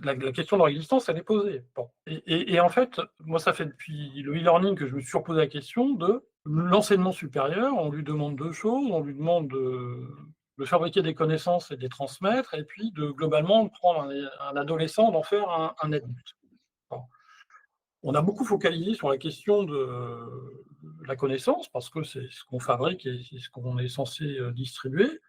la question de leur existence, elle est posée. Bon. Et en fait, moi, ça fait depuis le e-learning que je me suis posé la question de l'enseignement supérieur. On lui demande 2 choses. On lui demande de fabriquer des connaissances et de les transmettre, et puis globalement de prendre un adolescent, d'en faire un adulte. Bon. On a beaucoup focalisé sur la question de la connaissance, parce que c'est ce qu'on fabrique et c'est ce qu'on est censé distribuer.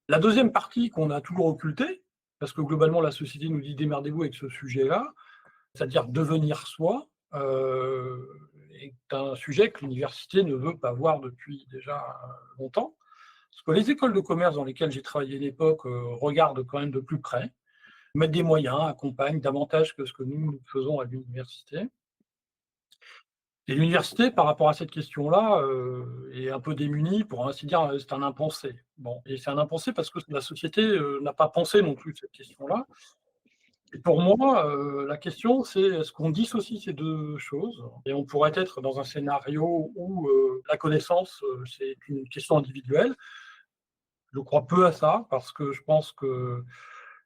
La deuxième partie qu'on a toujours occultée, parce que globalement la société nous dit démerdez-vous avec ce sujet-là, c'est-à-dire devenir soi, est un sujet que l'université ne veut pas voir depuis déjà longtemps. Parce que les écoles de commerce dans lesquelles j'ai travaillé à l'époque regardent quand même de plus près, mettent des moyens, accompagnent davantage que ce que nous faisons à l'université. Et l'université, par rapport à cette question-là, est un peu démunie, pour ainsi dire, c'est un impensé. Bon, et c'est un impensé parce que la société n'a pas pensé non plus cette question-là. Et pour moi, la question, c'est est-ce qu'on dissocie ces deux choses? Et on pourrait être dans un scénario où la connaissance, c'est une question individuelle. Je crois peu à ça, parce que je pense que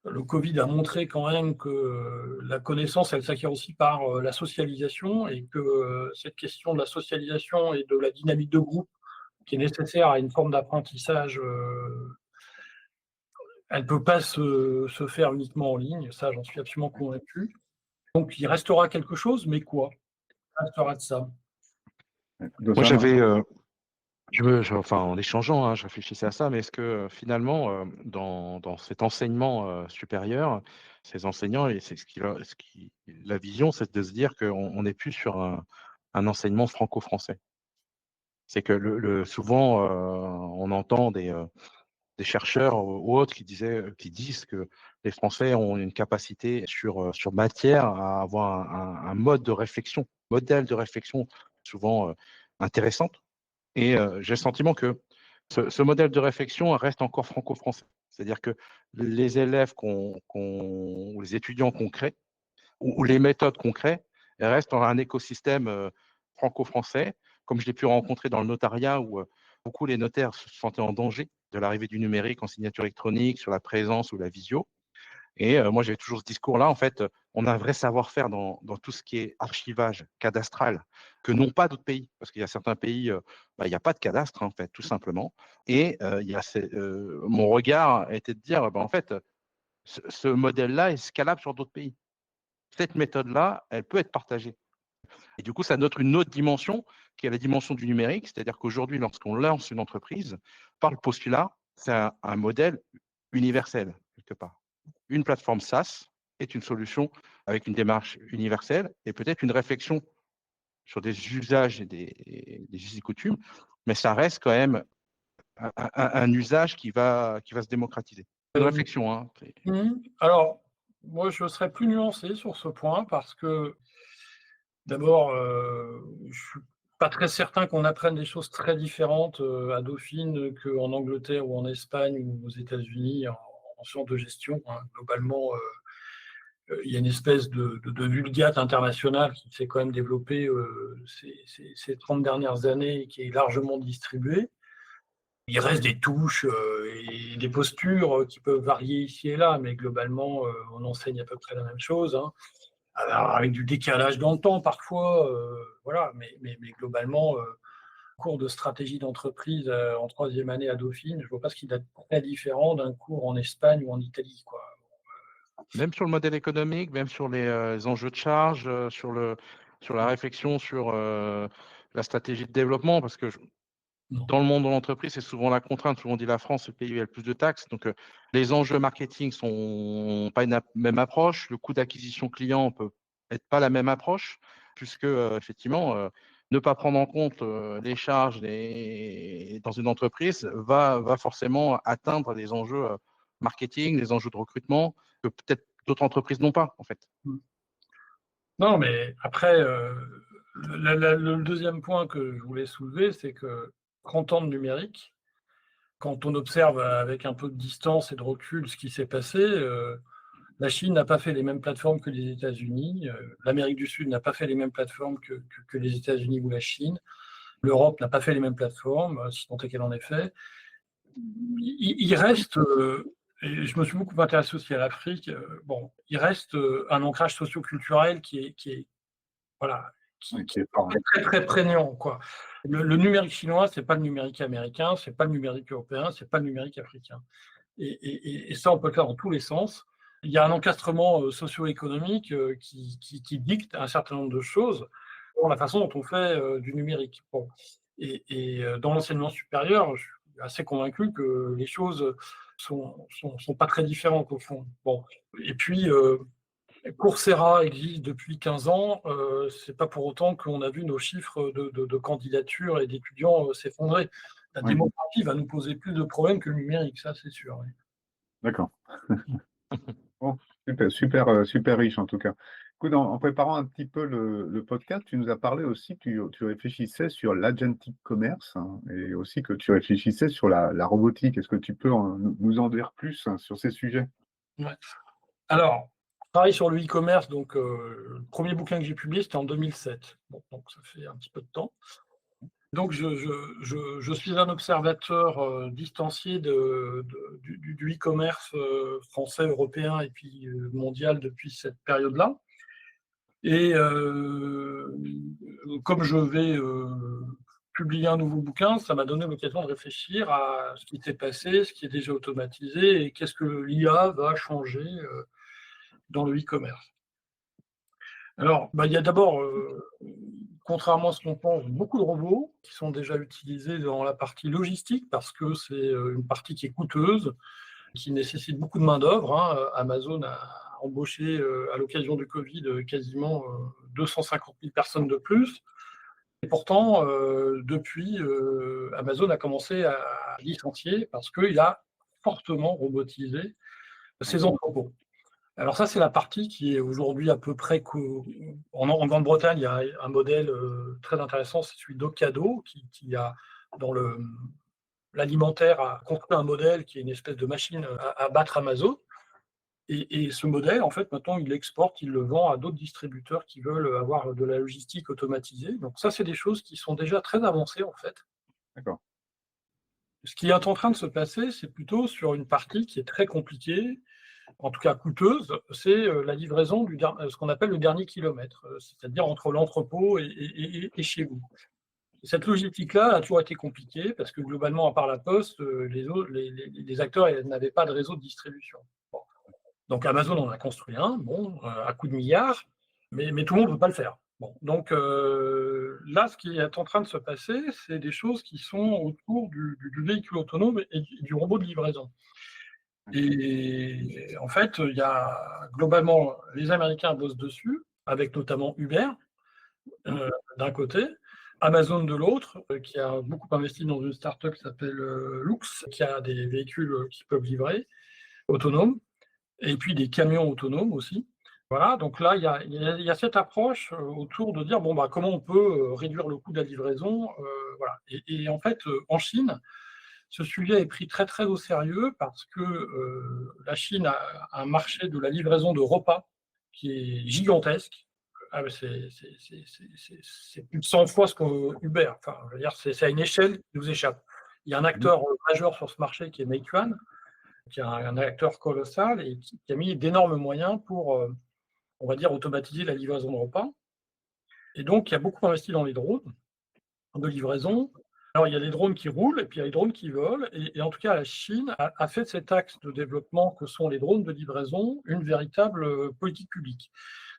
le Covid a montré quand même que la connaissance, elle s'acquiert aussi par la socialisation, et que cette question de la socialisation et de la dynamique de groupe qui est nécessaire à une forme d'apprentissage, elle ne peut pas se faire uniquement en ligne, ça j'en suis absolument convaincu. Donc il restera quelque chose, mais quoi? Il restera de ça. Moi, enfin, en échangeant, je réfléchissais à ça, mais est-ce que finalement, dans cet enseignement supérieur, ces enseignants, et c'est la vision, c'est de se dire qu'on n'est plus sur un enseignement franco-français. C'est que souvent, on entend des chercheurs ou autres qui disent que les Français ont une capacité sur matière à avoir un modèle de réflexion souvent intéressante. Et j'ai le sentiment que ce modèle de réflexion reste encore franco-français. C'est-à-dire que les élèves ou les étudiants qu'on crée, ou les méthodes qu'on crée, elles restent dans un écosystème franco-français, comme je l'ai pu rencontrer dans le notariat, où beaucoup les notaires se sentaient en danger de l'arrivée du numérique en signature électronique, sur la présence ou la visio. Et moi, j'ai toujours ce discours-là. En fait, on a un vrai savoir-faire dans tout ce qui est archivage cadastral que n'ont pas d'autres pays. Parce qu'il y a certains pays, il n'y a pas de cadastre, en fait, tout simplement. Et mon regard était de dire, en fait, ce modèle-là est scalable sur d'autres pays. Cette méthode-là, elle peut être partagée. Et du coup, ça note une autre dimension, qui est la dimension du numérique. C'est-à-dire qu'aujourd'hui, lorsqu'on lance une entreprise, par le postulat, c'est un modèle universel, quelque part. Une plateforme SaaS est une solution avec une démarche universelle et peut-être une réflexion sur des usages et des us et coutumes, mais ça reste quand même un usage qui va se démocratiser. C'est une réflexion. Hein. Alors, moi, je serais plus nuancé sur ce point parce que, d'abord, je ne suis pas très certain qu'on apprenne des choses très différentes à Dauphine qu'en Angleterre ou en Espagne ou aux États-Unis en sciences de gestion. Hein. Globalement, il y a une espèce de vulgate internationale qui s'est quand même développée ces 30 dernières années et qui est largement distribuée. Il reste des touches et des postures qui peuvent varier ici et là, mais globalement, on enseigne à peu près la même chose. Hein. Alors, avec du décalage dans le temps parfois, voilà, mais globalement, cours de stratégie d'entreprise en 3e année à Dauphine, je ne vois pas ce qui est très différent d'un cours en Espagne ou en Italie, quoi. Même sur le modèle économique, même sur les enjeux de charge, sur la réflexion sur la stratégie de développement, parce que dans le monde de l'entreprise, c'est souvent la contrainte. Souvent on dit la France, c'est le pays où il y a le plus de taxes. Donc, les enjeux marketing sont pas une même approche. Le coût d'acquisition client peut être pas la même approche, puisque effectivement, ne pas prendre en compte les charges dans une entreprise va forcément atteindre les enjeux marketing, les enjeux de recrutement que peut-être d'autres entreprises n'ont pas, en fait. Non, mais après, le deuxième point que je voulais soulever, c'est que 30 ans de numérique, quand on observe avec un peu de distance et de recul ce qui s'est passé, la Chine n'a pas fait les mêmes plateformes que les États-Unis, l'Amérique du Sud n'a pas fait les mêmes plateformes que les États-Unis ou la Chine, l'Europe n'a pas fait les mêmes plateformes, si tant est qu'elle en ait fait. Il reste, et je me suis beaucoup intéressé aussi à l'Afrique, il reste un ancrage socio-culturel qui est très, très prégnant, quoi. Le numérique chinois, c'est pas le numérique américain, c'est pas le numérique européen, c'est pas le numérique africain. Et ça, on peut le faire dans tous les sens. Il y a un encastrement socio-économique qui dicte un certain nombre de choses pour la façon dont on fait du numérique. Bon. Et dans l'enseignement supérieur, je suis assez convaincu que les choses sont pas très différentes au fond. Bon. Et puis, Coursera existe depuis 15 ans, c'est pas pour autant qu'on a vu nos chiffres de candidatures et d'étudiants s'effondrer. La Oui. démographie va nous poser plus de problèmes que le numérique, ça c'est sûr. Oui. D'accord. Bon, super riche en tout cas. Écoute, en préparant un petit peu le podcast, tu nous as parlé aussi, tu réfléchissais sur l'agentic commerce, hein, et aussi que tu réfléchissais sur la robotique. Est-ce que tu peux nous en dire plus, hein, sur ces sujets? Ouais. Alors, je travaille sur le e-commerce, donc le premier bouquin que j'ai publié, c'était en 2007. Bon, donc ça fait un petit peu de temps. Donc je suis un observateur distancié du e-commerce français, européen et puis mondial depuis cette période-là. Et comme je vais publier un nouveau bouquin, ça m'a donné l'occasion de réfléchir à ce qui s'est passé, ce qui est déjà automatisé et qu'est-ce que l'IA va changer dans le e-commerce. Alors, il y a d'abord, contrairement à ce qu'on pense, beaucoup de robots qui sont déjà utilisés dans la partie logistique parce que c'est une partie qui est coûteuse, qui nécessite beaucoup de main-d'œuvre. Hein. Amazon a embauché à l'occasion du Covid quasiment 250 000 personnes de plus. Et pourtant, depuis, Amazon a commencé à licencier parce qu'il a fortement robotisé ses entrepôts. Alors ça, c'est la partie qui est aujourd'hui à peu près... En Grande-Bretagne, il y a un modèle très intéressant, c'est celui d'Ocado, qui a, dans l'alimentaire, a construit un modèle qui est une espèce de machine à battre Amazon. Et ce modèle, en fait, maintenant, il l'exporte, il le vend à d'autres distributeurs qui veulent avoir de la logistique automatisée. Donc ça, c'est des choses qui sont déjà très avancées, en fait. D'accord. Ce qui est en train de se passer, c'est plutôt sur une partie qui est très compliquée, en tout cas coûteuse, c'est la livraison ce qu'on appelle le dernier kilomètre, c'est-à-dire entre l'entrepôt et chez vous. Et cette logistique-là a toujours été compliquée parce que globalement, à part la Poste, les acteurs n'avaient pas de réseau de distribution. Bon. Donc Amazon en a construit un, bon, à coups de milliards, mais tout le monde ne peut pas le faire. Bon. Donc là, ce qui est en train de se passer, c'est des choses qui sont autour du véhicule autonome et du robot de livraison. Et en fait, il y a globalement, les Américains bossent dessus, avec notamment Uber d'un côté, Amazon de l'autre, qui a beaucoup investi dans une start-up qui s'appelle Lux, qui a des véhicules qui peuvent livrer, autonomes, et puis des camions autonomes aussi. Voilà, donc là, il y a cette approche autour de dire, bon, comment on peut réduire le coût de la livraison. Voilà. Et en fait, en Chine, ce sujet est pris très très au sérieux parce que la Chine a un marché de la livraison de repas qui est gigantesque. C'est plus de 100 fois ce que Uber. Enfin, je veux dire, c'est à une échelle qui nous échappe. Il y a un acteur majeur sur ce marché qui est Meituan, qui est un acteur colossal et qui a mis d'énormes moyens pour, on va dire, automatiser la livraison de repas. Et donc, il y a beaucoup investi dans les drones de livraison. Alors, il y a les drones qui roulent et puis il y a les drones qui volent. Et en tout cas, la Chine a fait de cet axe de développement que sont les drones de livraison une véritable politique publique.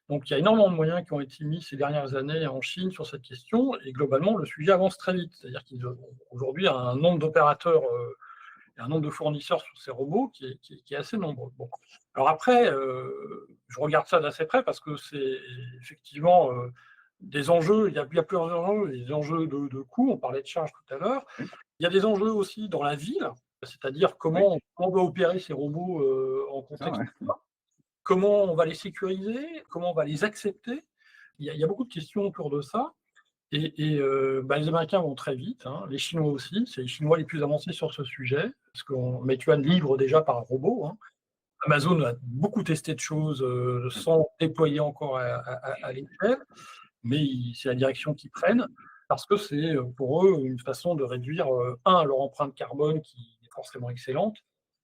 Donc, il y a énormément de moyens qui ont été mis ces dernières années en Chine sur cette question. Et globalement, le sujet avance très vite. C'est-à-dire qu'aujourd'hui, un nombre d'opérateurs et un nombre de fournisseurs sur ces robots qui est assez nombreux. Bon. Alors après, je regarde ça d'assez près parce que c'est effectivement... des enjeux, il y a plusieurs enjeux, des enjeux de coûts, on parlait de charges tout à l'heure. Il y a des enjeux aussi dans la ville, c'est-à-dire comment on va opérer ces robots en contexte. Comment on va les sécuriser, comment on va les accepter. Il y a beaucoup de questions autour de ça. Et les Américains vont très vite, hein, les Chinois aussi, c'est les Chinois les plus avancés sur ce sujet, parce que Meituan livre déjà par robot. Hein. Amazon a beaucoup testé de choses sans déployer encore à l'échelle. Mais c'est la direction qu'ils prennent, parce que c'est pour eux une façon de réduire, leur empreinte carbone qui est forcément excellente,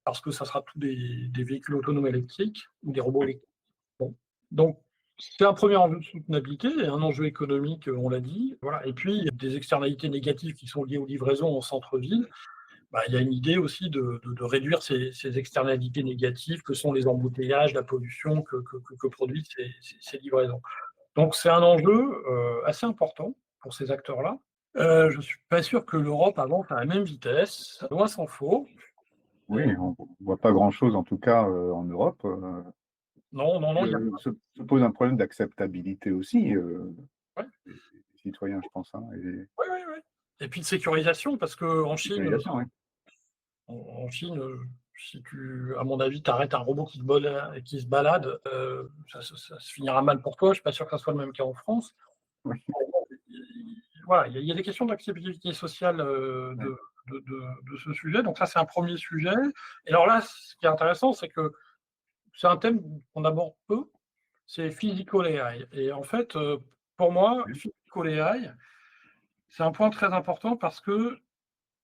parce que ça sera tous des véhicules autonomes électriques ou des robots électriques. Bon. Donc, c'est un premier enjeu de soutenabilité et un enjeu économique, on l'a dit. Voilà. Et puis, il y a des externalités négatives qui sont liées aux livraisons en centre-ville. il y a une idée aussi de réduire ces externalités négatives que sont les embouteillages, la pollution que produisent ces livraisons. Donc c'est un enjeu assez important pour ces acteurs-là. Je ne suis pas sûr que l'Europe avance à la même vitesse, loin s'en faut. Oui, on ne voit pas grand-chose, en tout cas en Europe. Non, il y a Se pose un problème d'acceptabilité aussi, Ouais. des citoyens, je pense. Hein, Oui. Et puis de sécurisation, parce qu'en Chine, sécurisation, oui. en Chine, si à mon avis, tu arrêtes un robot qui se balade, ça se finira mal pour toi. Je ne suis pas sûr que ça soit le même cas en France. Oui. Voilà, il y a des questions d'acceptabilité sociale de ce sujet. Donc ça, c'est un premier sujet. Et alors là, ce qui est intéressant, c'est que c'est un thème qu'on aborde peu, c'est Physical AI. Et en fait, pour moi, Physical AI, c'est un point très important parce que,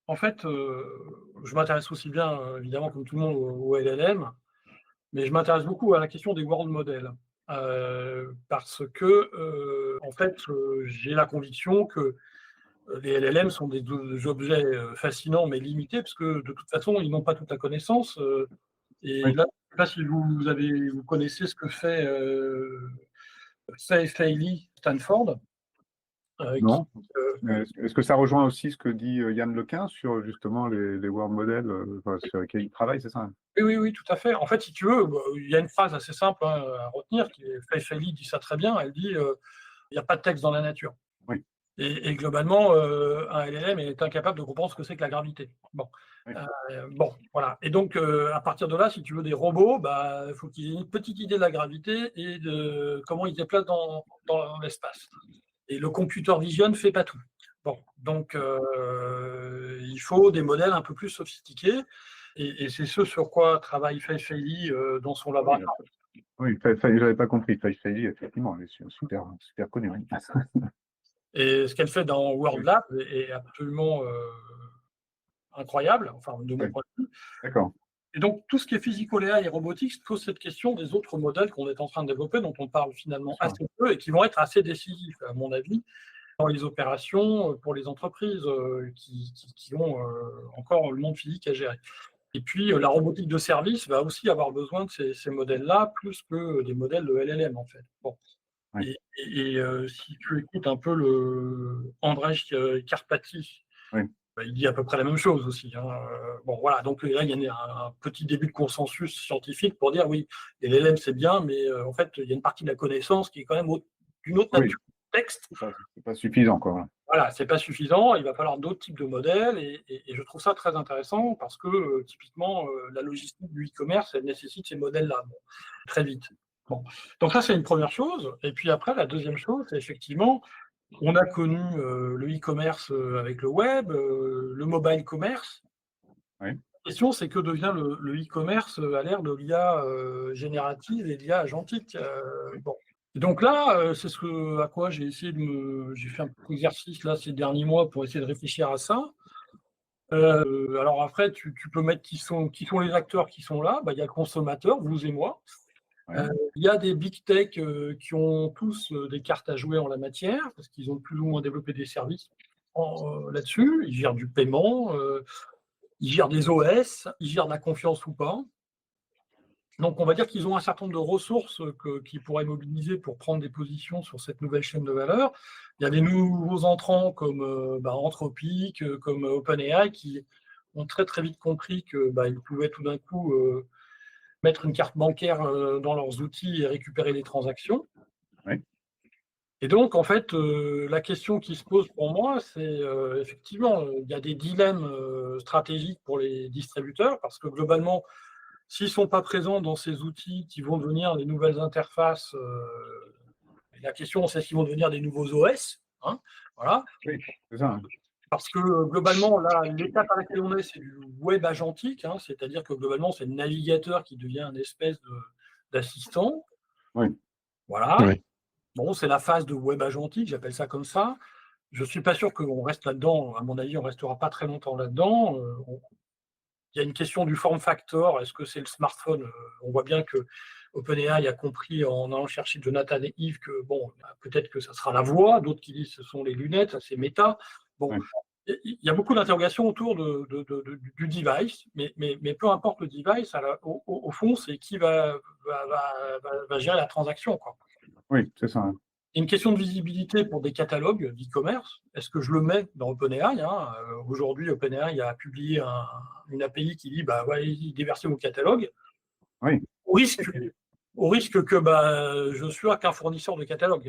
en fait, je m'intéresse aussi bien, évidemment, comme tout le monde, au LLM, mais je m'intéresse beaucoup à la question des world models. Parce que, en fait, j'ai la conviction que les LLM sont des objets fascinants mais limités, parce que de toute façon, ils n'ont pas toute la connaissance. Et Oui. là, je ne sais pas si vous connaissez ce que fait Fei Li Stanford. Non. Est-ce que ça rejoint aussi ce que dit Yann Lequin sur justement les world models sur lesquels il travaille, c'est ça? Oui, tout à fait. En fait, si tu veux, il y a une phrase assez simple à retenir, Fei Li dit ça très bien, elle dit il n'y a pas de texte dans la nature. Oui. Et globalement, un LLM est incapable de comprendre ce que c'est que la gravité. Bon. Oui. Voilà. Et donc, à partir de là, si tu veux des robots, il faut qu'ils aient une petite idée de la gravité et de comment ils se déplacent dans l'espace. Et le computer vision ne fait pas tout. Bon, donc il faut des modèles un peu plus sophistiqués, et c'est ce sur quoi travaille Fei Li dans son laboratoire. Oui, je n'avais pas compris. Fei Li, effectivement, elle est super connue. Oui. Et ce qu'elle fait dans World Lab est absolument incroyable, enfin de mon point de vue. D'accord. Et donc tout ce qui est physical AI et robotique pose cette question des autres modèles qu'on est en train de développer, dont on parle finalement assez peu et qui vont être assez décisifs, à mon avis, dans les opérations pour les entreprises qui ont encore le monde physique à gérer. Et puis la robotique de service va aussi avoir besoin de ces modèles-là, plus que des modèles de LLM en fait. Bon. Oui. Et si tu écoutes un peu le Andrzej Karpathy, oui. Il dit à peu près la même chose aussi. Hein. Bon, voilà, donc là, il y a un petit début de consensus scientifique pour dire oui, les LLM c'est bien, mais en fait, il y a une partie de la connaissance qui est quand même d'une autre nature. Texte. C'est pas suffisant, quoi. Voilà, c'est pas suffisant. Il va falloir d'autres types de modèles, et je trouve ça très intéressant parce que typiquement, la logistique du e-commerce, elle nécessite ces modèles-là très vite. Bon, donc ça c'est une première chose. Et puis après, la deuxième chose, c'est effectivement, on a connu le e-commerce avec le web, le mobile commerce. Oui. La question, c'est que devient le e-commerce à l'ère de l'IA générative et de l'IA agentique. Bon. Et donc là, c'est à quoi j'ai essayé j'ai fait un petit exercice là ces derniers mois pour essayer de réfléchir à ça. Alors après, tu peux mettre qui sont les acteurs qui sont là. Il y a le consommateur, vous et moi. Il y a des big tech qui ont tous des cartes à jouer en la matière, parce qu'ils ont plus ou moins développé des services là-dessus. Ils gèrent du paiement, ils gèrent des OS, ils gèrent de la confiance ou pas. Donc on va dire qu'ils ont un certain nombre de ressources qu'ils pourraient mobiliser pour prendre des positions sur cette nouvelle chaîne de valeur. Il y a des nouveaux entrants comme Anthropic, comme OpenAI, qui ont très très vite compris qu'ils pouvaient tout d'un coup mettre une carte bancaire dans leurs outils et récupérer les transactions. Oui. Et donc, en fait, la question qui se pose pour moi, c'est effectivement, il y a des dilemmes stratégiques pour les distributeurs, parce que globalement, s'ils ne sont pas présents dans ces outils qui vont devenir les nouvelles interfaces, la question, c'est s'ils vont devenir des nouveaux OS. Hein, voilà. Oui, c'est ça. Parce que globalement, là, l'étape à laquelle on est, c'est du web agentique, hein, c'est-à-dire que globalement, c'est le navigateur qui devient une espèce d'assistant. Oui. Voilà. Oui. Bon, c'est la phase de web agentique, j'appelle ça comme ça. Je ne suis pas sûr qu'on reste là-dedans. À mon avis, on ne restera pas très longtemps là-dedans. Il y a une question du form factor. Est-ce que c'est le smartphone? On voit bien que OpenAI a compris en allant chercher Jonathan et Yves que bon, peut-être que ça sera la voix. D'autres qui disent que ce sont les lunettes, ça c'est méta. Bon, il y a beaucoup d'interrogations autour du device, mais peu importe le device, au fond, c'est qui va gérer la transaction, quoi. Oui, c'est ça. Hein. Il y a une question de visibilité pour des catalogues d'e-commerce. Est-ce que je le mets dans OpenAI, hein? Aujourd'hui, OpenAI a publié une API qui dit déversez vos catalogues. Oui. Au risque que je sois qu'un fournisseur de catalogue.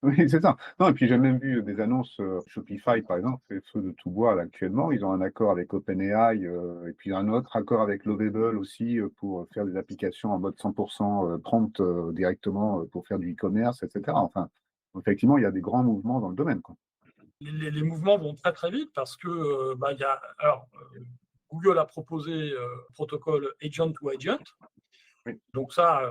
Oui, c'est ça. Non, et puis j'ai même vu des annonces Shopify, par exemple, c'est feu de tout bois là, actuellement. Ils ont un accord avec OpenAI et puis un autre accord avec Lovable aussi pour faire des applications en mode 100% prompt directement pour faire du e-commerce, etc. Enfin, effectivement, il y a des grands mouvements dans le domaine, quoi. Les mouvements vont très très vite parce que Google a proposé le protocole agent to agent. Oui. Donc ça,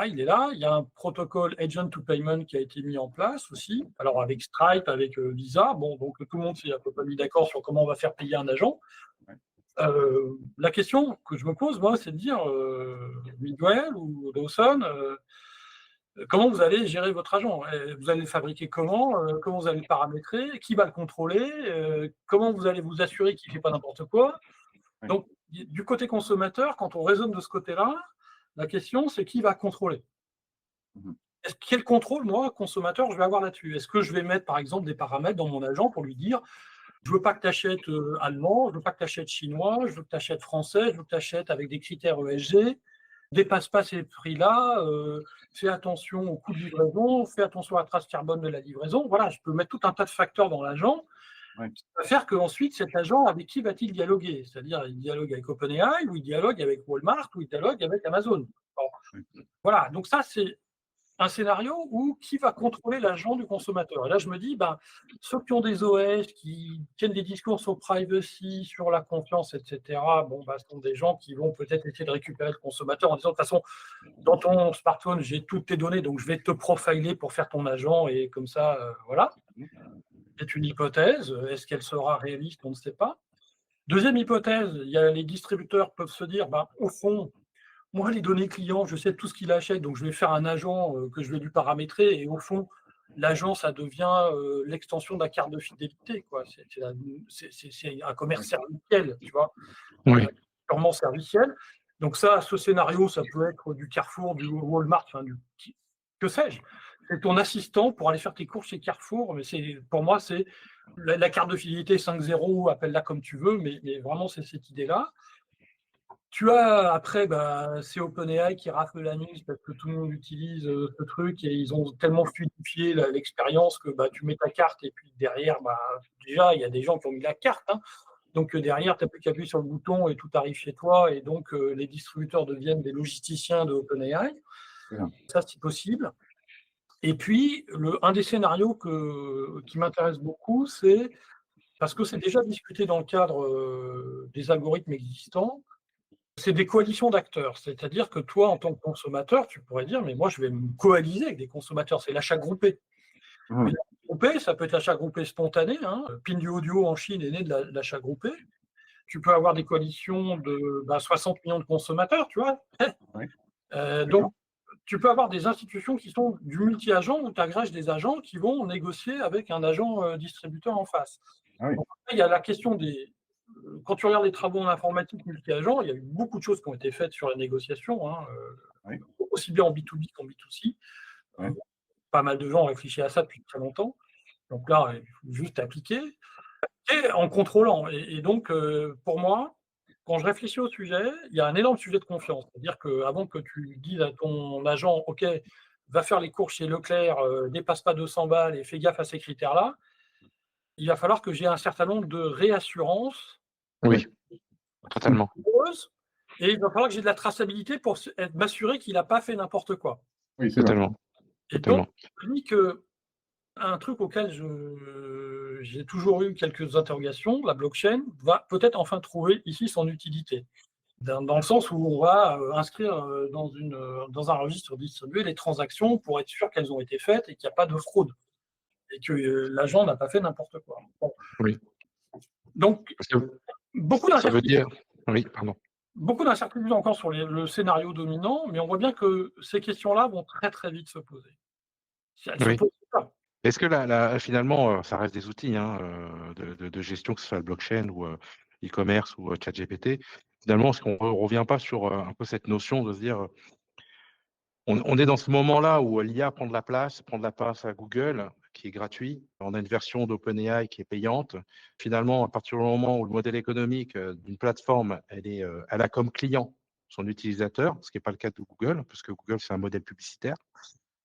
il est là. Il y a un protocole agent to payment qui a été mis en place aussi. Alors avec Stripe, avec Visa. Bon, donc tout le monde s'est à peu près mis d'accord sur comment on va faire payer un agent. Ouais. La question que je me pose, moi, c'est de dire, Miguel ou Dawson, comment vous allez gérer votre agent? Vous allez le fabriquer comment? Comment vous allez le paramétrer? Qui va le contrôler? Comment vous allez vous assurer qu'il ne fait pas n'importe quoi? Oui. Donc, du côté consommateur, quand on raisonne de ce côté-là, la question, c'est qui va contrôler? Quel contrôle, moi, consommateur, je vais avoir là-dessus? Est-ce que je vais mettre, par exemple, des paramètres dans mon agent pour lui dire je ne veux pas que tu achètes allemand, je ne veux pas que tu achètes chinois, je veux que tu achètes français, je veux que tu achètes avec des critères ESG, dépasse pas ces prix-là, fais attention au coût de livraison, fais attention à la trace carbone de la livraison. Voilà, je peux mettre tout un tas de facteurs dans l'agent qui va faire qu'ensuite, cet agent, avec qui va-t-il dialoguer? C'est-à-dire, il dialogue avec OpenAI, ou il dialogue avec Walmart, ou il dialogue avec Amazon. Bon. Voilà, donc ça, c'est un scénario où qui va contrôler l'agent du consommateur. Et là, je me dis, ceux qui ont des OS, qui tiennent des discours sur privacy, sur la confiance, etc., ce sont des gens qui vont peut-être essayer de récupérer le consommateur en disant, de toute façon, dans ton smartphone, j'ai toutes tes données, donc je vais te profiler pour faire ton agent, et comme ça, voilà. C'est une hypothèse. Est-ce qu'elle sera réaliste? On ne sait pas. Deuxième hypothèse, les distributeurs peuvent se dire, au fond, moi, les données clients, je sais tout ce qu'il achète, donc je vais faire un agent que je vais lui paramétrer, et au fond, l'agent, ça devient l'extension de la carte de fidélité, quoi. C'est un commerce serviciel, tu vois, purement serviciel. Donc ça, ce scénario, ça peut être du Carrefour, du Walmart, que sais-je. C'est ton assistant pour aller faire tes courses chez Carrefour, mais pour moi, c'est la carte de fidélité 5.0, appelle-la comme tu veux, mais vraiment, c'est cette idée-là. Tu as après, c'est OpenAI qui rafle la mise parce que tout le monde utilise ce truc et ils ont tellement fluidifié l'expérience que tu mets ta carte et puis derrière, déjà, il y a des gens qui ont mis la carte. Hein. Donc derrière, tu n'as plus qu'à appuyer sur le bouton et tout arrive chez toi. Et donc, les distributeurs deviennent des logisticiens de OpenAI. Ça, c'est possible. Et puis, un des scénarios qui m'intéresse beaucoup, c'est parce que c'est déjà discuté dans le cadre des algorithmes existants. C'est des coalitions d'acteurs, c'est-à-dire que toi, en tant que consommateur, tu pourrais dire, mais moi, je vais me coaliser avec des consommateurs, c'est l'achat groupé. L'achat groupé, ça peut être l'achat groupé spontané, hein. Pinduoduo en Chine est né de l'achat groupé. Tu peux avoir des coalitions de 60 millions de consommateurs, tu vois. Donc, tu peux avoir des institutions qui sont du multi-agent où tu agrèges des agents qui vont négocier avec un agent distributeur en face. Donc, il y a la question quand tu regardes les travaux en informatique multi-agent, il y a eu beaucoup de choses qui ont été faites sur la négociation, aussi bien en B2B qu'en B2C. Pas mal de gens ont réfléchi à ça depuis très longtemps. Donc là, il faut juste appliquer. Et en contrôlant. Et donc, pour moi, quand je réfléchis au sujet, il y a un énorme sujet de confiance. C'est-à-dire qu'avant que tu dises à ton agent, OK, va faire les courses chez Leclerc, dépasse pas 200 balles et fais gaffe à ces critères-là, il va falloir que j'ai un certain nombre de réassurances. Oui, totalement. Et il va falloir que j'ai de la traçabilité pour m'assurer qu'il n'a pas fait n'importe quoi. Oui, c'est totalement. Et donc, je dis qu'un truc auquel j'ai toujours eu quelques interrogations, la blockchain va peut-être enfin trouver ici son utilité. Dans le sens où on va inscrire dans un registre distribué les transactions pour être sûr qu'elles ont été faites et qu'il n'y a pas de fraude. Et que l'agent n'a pas fait n'importe quoi. Bon. Oui. Donc, beaucoup d'incertitudes. Oui, pardon. Beaucoup d'incertitudes encore sur le scénario dominant, mais on voit bien que ces questions-là vont très très vite se poser. Elles se posent pas. Est-ce que finalement, ça reste des outils de gestion, que ce soit le blockchain ou e-commerce ou ChatGPT. Finalement, est-ce qu'on ne revient pas sur un peu cette notion de se dire, on est dans ce moment-là où l'IA prend de la place à Google, qui est gratuit. On a une version d'OpenAI qui est payante. Finalement, à partir du moment où le modèle économique d'une plateforme, elle a comme client son utilisateur, ce qui n'est pas le cas de Google, parce que Google, c'est un modèle publicitaire.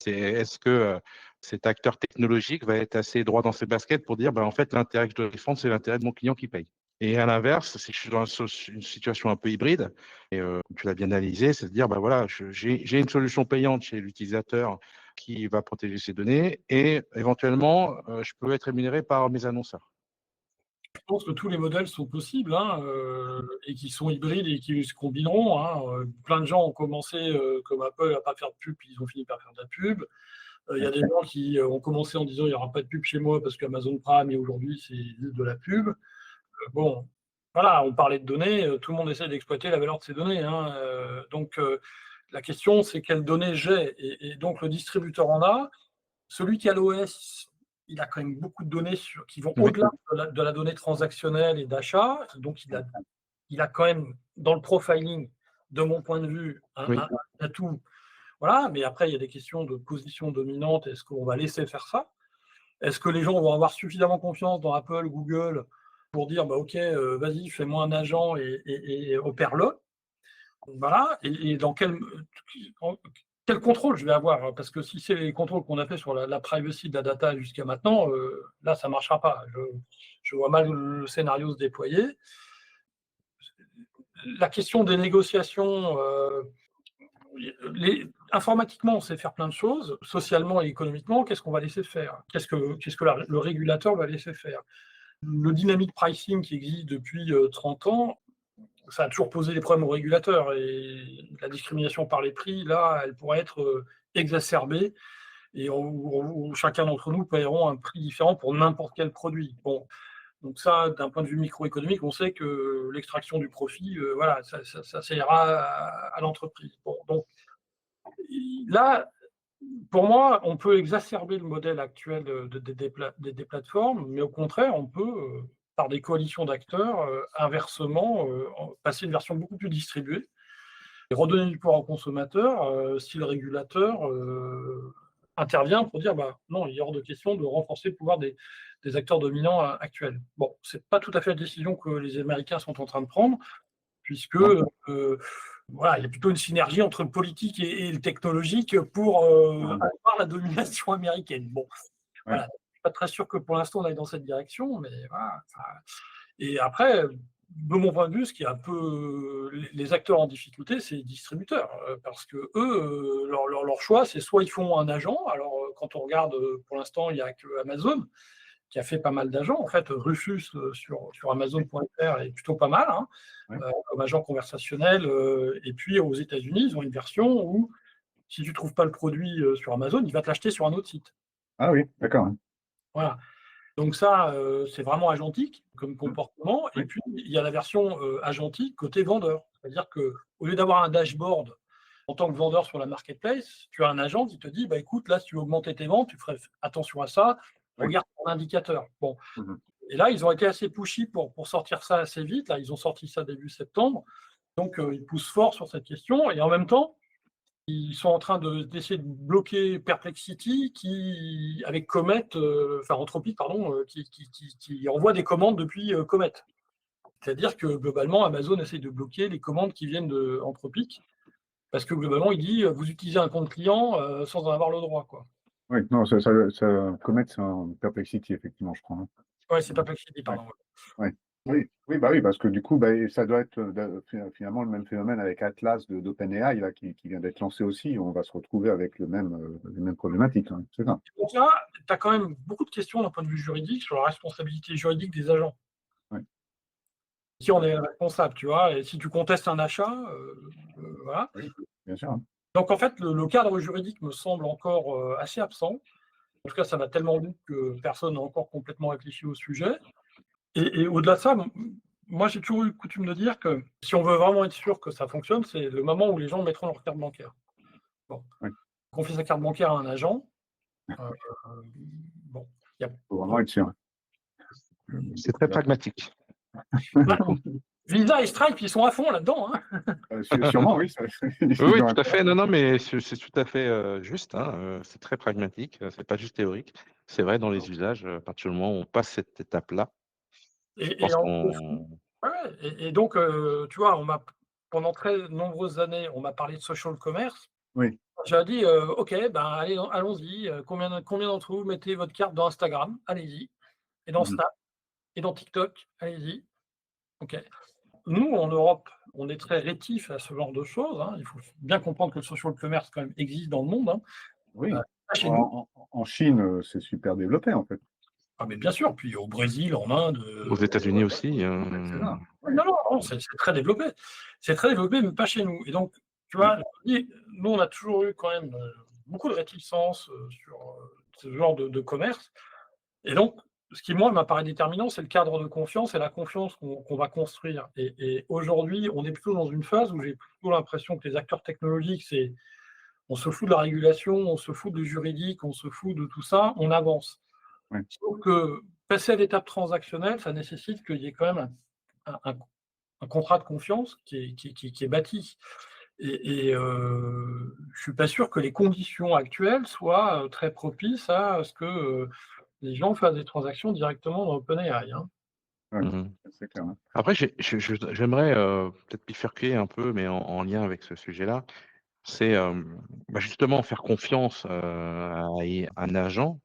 Est-ce que cet acteur technologique va être assez droit dans ses baskets pour dire, en fait, l'intérêt que je dois défendre, c'est l'intérêt de mon client qui paye. Et à l'inverse, c'est que je suis dans une situation un peu hybride, et tu l'as bien analysé, c'est de dire, voilà, j'ai une solution payante chez l'utilisateur qui va protéger ses données, et éventuellement, je peux être rémunéré par mes annonceurs. Je pense que tous les modèles sont possibles et qui sont hybrides et qui se combineront. Plein de gens ont commencé comme Apple à pas faire de pub, puis ils ont fini par faire de la pub. Il y a des gens qui ont commencé en disant il n'y aura pas de pub chez moi parce qu'Amazon Prime et aujourd'hui c'est de la pub. Bon, voilà, on parlait de données, tout le monde essaie d'exploiter la valeur de ces données. Donc la question c'est quelles données j'ai et donc le distributeur en a. Celui qui a l'OS, il a quand même beaucoup de données qui vont au-delà de la donnée transactionnelle et d'achat. Donc, il a quand même, dans le profiling, de mon point de vue, un atout. Voilà, mais après, il y a des questions de position dominante. Est-ce qu'on va laisser faire ça? Est-ce que les gens vont avoir suffisamment confiance dans Apple, Google, pour dire, OK, vas-y, fais-moi un agent et opère-le? Voilà, et dans quel contrôle je vais avoir? Parce que si c'est les contrôles qu'on a fait sur la privacy de la data jusqu'à maintenant, là, ça ne marchera pas. Je vois mal le scénario se déployer. La question des négociations, informatiquement, on sait faire plein de choses. Socialement et économiquement, qu'est-ce qu'on va laisser faire? Qu'est-ce que le régulateur va laisser faire? Le dynamic pricing qui existe depuis 30 ans, ça a toujours posé des problèmes aux régulateurs et la discrimination par les prix, là, elle pourrait être exacerbée et où chacun d'entre nous paieront un prix différent pour n'importe quel produit. Bon, donc ça, d'un point de vue microéconomique, on sait que l'extraction du profit, voilà, ça ira à l'entreprise. Bon, donc là, pour moi, on peut exacerber le modèle actuel des plateformes, mais au contraire, on peut par des coalitions d'acteurs, inversement, passer une version beaucoup plus distribuée et redonner du pouvoir aux consommateurs si le régulateur intervient pour dire non, il est hors de question de renforcer le pouvoir des acteurs dominants actuels. Bon, ce n'est pas tout à fait la décision que les Américains sont en train de prendre, puisque voilà, il y a plutôt une synergie entre le politique et le technologique pour avoir la domination américaine. Bon, voilà. Je ne suis pas très sûr que pour l'instant on aille dans cette direction, mais voilà. Et après, de mon point de vue, ce qui est un peu les acteurs en difficulté, c'est les distributeurs, parce que eux, leur choix, c'est soit ils font un agent. Alors, quand on regarde, pour l'instant, il n'y a que Amazon qui a fait pas mal d'agents. En fait, Rufus sur Amazon.fr est plutôt pas mal, comme agent conversationnel. Et puis, aux États-Unis, ils ont une version où, si tu ne trouves pas le produit sur Amazon, il va te l'acheter sur un autre site. Ah oui, d'accord. Voilà. Donc ça, c'est vraiment agentique comme comportement. Et puis, il y a la version agentique côté vendeur. C'est-à-dire qu'au lieu d'avoir un dashboard en tant que vendeur sur la marketplace, tu as un agent qui te dit, écoute, là, si tu veux augmenter tes ventes, tu ferais attention à ça, regarde ton indicateur. Bon. Et là, ils ont été assez pushy pour sortir ça assez vite. Là, ils ont sorti ça début septembre. Donc, ils poussent fort sur cette question. Et en même temps, ils sont en train d'essayer de bloquer Perplexity avec Comet, Anthropic, pardon, qui envoie des commandes depuis Comet. C'est-à-dire que globalement, Amazon essaye de bloquer les commandes qui viennent d'Anthropic parce que globalement, il dit vous utilisez un compte client sans en avoir le droit, quoi. Oui, non, Comet, c'est un Perplexity, effectivement, je crois. Oui, c'est Perplexity, pardon. Oui, parce que du coup, ça doit être finalement le même phénomène avec Atlas d'OpenAI là, qui vient d'être lancé aussi. On va se retrouver avec les mêmes problématiques. C'est ça. Donc là, tu as quand même beaucoup de questions d'un point de vue juridique sur la responsabilité juridique des agents. Qui en est responsable, tu vois, et si tu contestes un achat, voilà. Oui, bien sûr. Donc en fait, le cadre juridique me semble encore assez absent. En tout cas, ça va tellement vite que personne n'a encore complètement réfléchi au sujet. Et au-delà de ça, moi j'ai toujours eu coutume de dire que si on veut vraiment être sûr que ça fonctionne, c'est le moment où les gens mettront leur carte bancaire. Bon. On fait sa carte bancaire à un agent. Il faut vraiment être sûr. C'est très pragmatique. Bah, Visa et Stripe, ils sont à fond là-dedans. Sûrement, oui. Oui, tout à fait. Non, mais c'est tout à fait juste. C'est très pragmatique. C'est pas juste théorique. C'est vrai dans les usages. À partir du moment où on passe cette étape-là, je pense donc, tu vois, pendant très nombreuses années, on m'a parlé de social commerce. Oui. J'ai dit, OK, ben, allons-y. Combien d'entre vous mettez votre carte dans Instagram? Allez-y. Et dans Snap, et dans TikTok? Allez-y. OK. Nous, en Europe, on est très rétifs à ce genre de choses. Il faut bien comprendre que le social commerce quand même existe dans le monde. Oui. Chez nous. En Chine, c'est super développé, en fait. Ah, mais bien sûr. Puis au Brésil, en Inde. aux États-Unis aussi. Non, c'est très développé. C'est très développé, mais pas chez nous. Et donc, tu vois, nous, on a toujours eu quand même beaucoup de réticence sur ce genre de commerce. Et donc, ce qui, moi, m'apparaît déterminant, c'est le cadre de confiance et la confiance qu'on va construire. Et aujourd'hui, on est plutôt dans une phase où j'ai plutôt l'impression que les acteurs technologiques, on se fout de la régulation, on se fout du juridique, on se fout de tout ça, on avance. Ouais. Sauf que passer à l'étape transactionnelle, ça nécessite qu'il y ait quand même un contrat de confiance qui est bâti. Et je ne suis pas sûr que les conditions actuelles soient très propices à ce que les gens fassent des transactions directement dans OpenAI. C'est clair. Après, j'aimerais peut-être bifurquer un peu, mais en lien avec ce sujet-là. C'est justement faire confiance à un agent.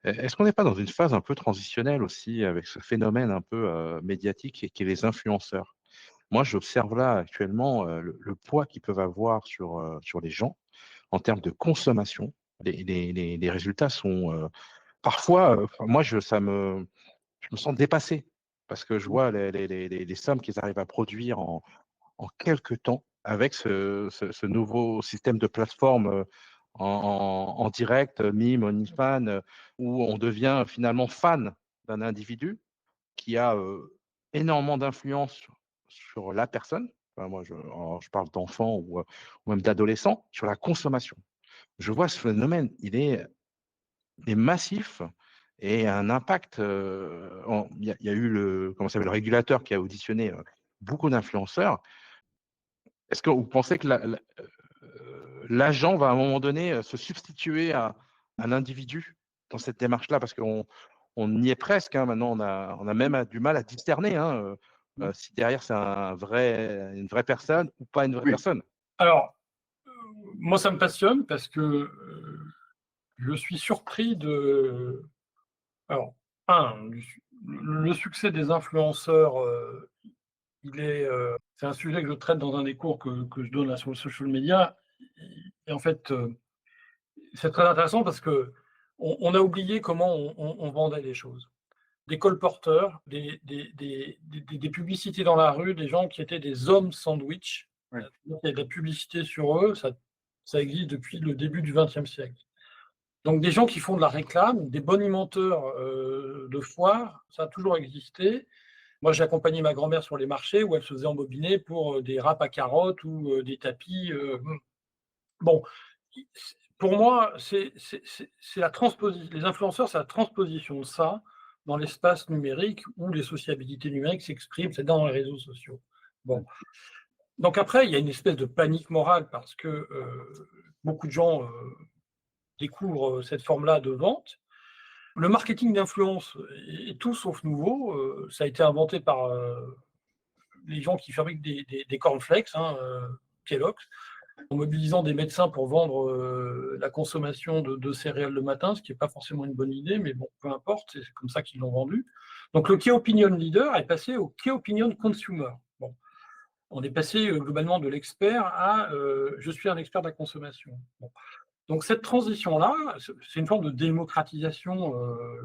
Est-ce qu'on n'est pas dans une phase un peu transitionnelle aussi avec ce phénomène un peu médiatique qui est les influenceurs? Moi, j'observe là actuellement le poids qu'ils peuvent avoir sur les gens en termes de consommation. Les résultats sont parfois, moi, je me sens dépassé parce que je vois les sommes qu'ils arrivent à produire en quelques temps avec ce nouveau système de plateforme en direct, Mime, OnlyFans, où on devient finalement fan d'un individu qui a énormément d'influence sur la personne. Enfin, moi, je parle d'enfants ou même d'adolescents, sur la consommation. Je vois ce phénomène, il est massif et un impact. Il y a eu le régulateur qui a auditionné beaucoup d'influenceurs. Est-ce que vous pensez que l'agent va à un moment donné se substituer à l'individu dans cette démarche-là? Parce qu'on y est presque. Maintenant, on a même du mal à discerner si derrière c'est une vraie personne ou pas une vraie personne. Alors, moi, ça me passionne parce que je suis surpris de. Alors, le succès des influenceurs, c'est un sujet que je traite dans un des cours que je donne là sur le social media. Et en fait, c'est très intéressant parce que on a oublié comment on vendait les choses. Des colporteurs, des publicités dans la rue, des gens qui étaient des hommes sandwich. Ouais. Il y a de la publicité sur eux, ça existe depuis le début du XXe siècle. Donc des gens qui font de la réclame, des bonimenteurs de foires, ça a toujours existé. Moi, j'ai accompagné ma grand-mère sur les marchés où elle se faisait embobiner pour des râpes à carottes ou des tapis. Bon, pour moi, c'est la transposition. Les influenceurs, c'est la transposition de ça dans l'espace numérique où les sociabilités numériques s'expriment, c'est dans les réseaux sociaux. Bon. Donc après, il y a une espèce de panique morale parce que beaucoup de gens découvrent cette forme-là de vente. Le marketing d'influence est tout sauf nouveau. Ça a été inventé par les gens qui fabriquent des cornflakes, Kellogg's, en mobilisant des médecins pour vendre la consommation de céréales le matin, ce qui n'est pas forcément une bonne idée, mais bon, peu importe, c'est comme ça qu'ils l'ont vendu. Donc le Key Opinion Leader est passé au Key Opinion Consumer. Bon. On est passé globalement de l'expert à je suis un expert de la consommation. Bon. Donc cette transition-là, c'est une forme de démocratisation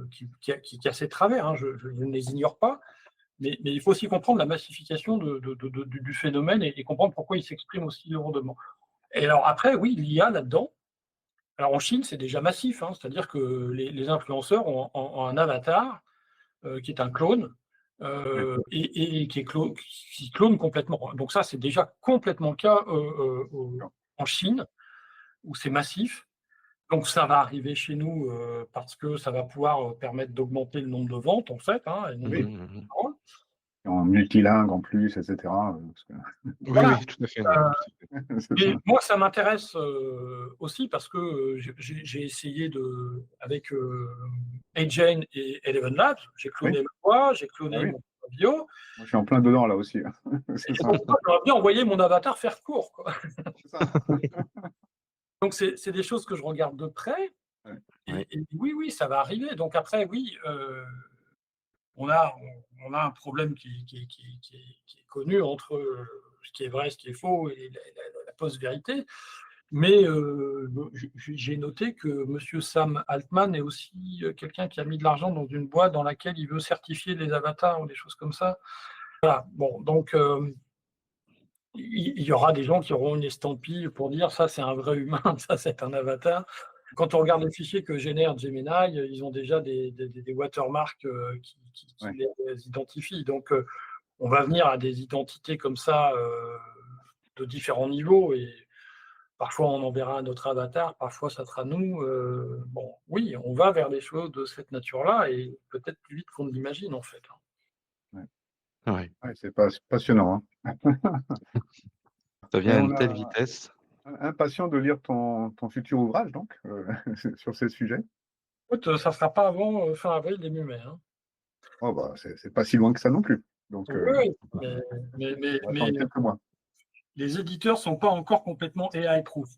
qui a ses travers, je ne les ignore pas, mais il faut aussi comprendre la massification du phénomène et comprendre pourquoi il s'exprime aussi lourdement. Et alors après, oui, l'IA là-dedans. Alors en Chine, c'est déjà massif, c'est-à-dire que les influenceurs ont un avatar qui est un clone et qui clone complètement. Donc ça, c'est déjà complètement le cas en Chine, où c'est massif. Donc ça va arriver chez nous parce que ça va pouvoir permettre d'augmenter le nombre de ventes en fait, hein, et le nombre Oui. de paroles. En multilingue en plus, etc. Parce que Oui, Voilà. oui, tout à fait. c'est Et ça. moi, ça m'intéresse aussi parce que j'ai essayé avec AGen et Eleven Labs, j'ai cloné Oui. ma voix, j'ai cloné Ah oui. mon bio. Moi, je suis en plein dedans là aussi. C'est Et ça. donc, moi, j'aurais bien envoyé mon avatar faire court, quoi. C'est ça. Donc, c'est des choses que je regarde de près. Ouais. Ouais. Et oui, oui, ça va arriver. Donc après, oui, on a un problème qui est connu entre ce qui est vrai, ce qui est faux et la post-vérité. Mais j'ai noté que M. Sam Altman est aussi quelqu'un qui a mis de l'argent dans une boîte dans laquelle il veut certifier les avatars ou des choses comme ça. Voilà. Bon, donc il y aura des gens qui auront une estampille pour dire ça c'est un vrai humain, ça c'est un avatar. Quand on regarde les fichiers que génère Gemini, ils ont déjà des watermarks qui Ouais. les identifient. Donc on va venir à des identités comme ça de différents niveaux et parfois on enverra notre avatar, parfois ça sera nous. Bon, oui, on va vers des choses de cette nature-là et peut-être plus vite qu'on ne l'imagine en fait. Ouais. Ouais, c'est passionnant. Hein. Ça Et vient à on une telle a vitesse. impatient de lire ton futur ouvrage, donc, sur ces sujets. Écoute, ça ne sera pas avant fin avril, début mai. Hein. Oh, bah, c'est pas si loin que ça non plus. Donc, Oui, on mais va attendre quelques mois. les éditeurs ne sont pas encore complètement AI-proof.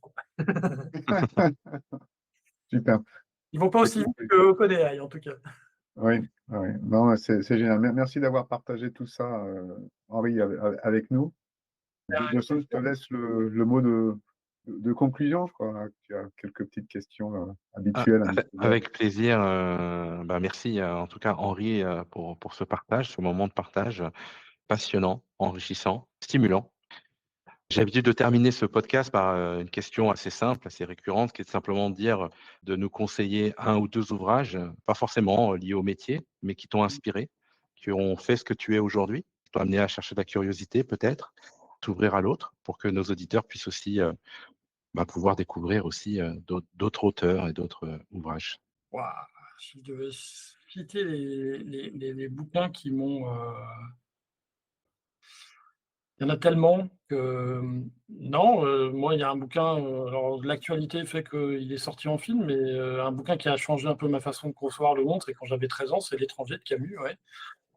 Super. Ils ne vont pas aussi vite que OpenAI, en tout cas. Oui, oui. Non, c'est génial. Merci d'avoir partagé tout ça, Henri, avec nous. De ce, je te laisse le mot de conclusion, je crois. Tu as quelques petites questions habituelles. Avec plaisir. Merci en tout cas Henri pour ce partage, ce moment de partage passionnant, enrichissant, stimulant. J'ai l'habitude de terminer ce podcast par une question assez simple, assez récurrente, qui est simplement de nous conseiller un ou deux ouvrages, pas forcément liés au métier, mais qui t'ont inspiré, qui ont fait ce que tu es aujourd'hui, qui t'ont amené à chercher de la curiosité peut-être, t'ouvrir à l'autre, pour que nos auditeurs puissent aussi pouvoir découvrir aussi d'autres auteurs et d'autres ouvrages. Wow. Si je devais citer les bouquins qui m'ont... Il y en a tellement que... Non, moi, il y a un bouquin... alors, l'actualité fait qu'il est sorti en film, mais un bouquin qui a changé un peu ma façon de concevoir le monde, c'est quand j'avais 13 ans, c'est L'étranger de Camus, ouais.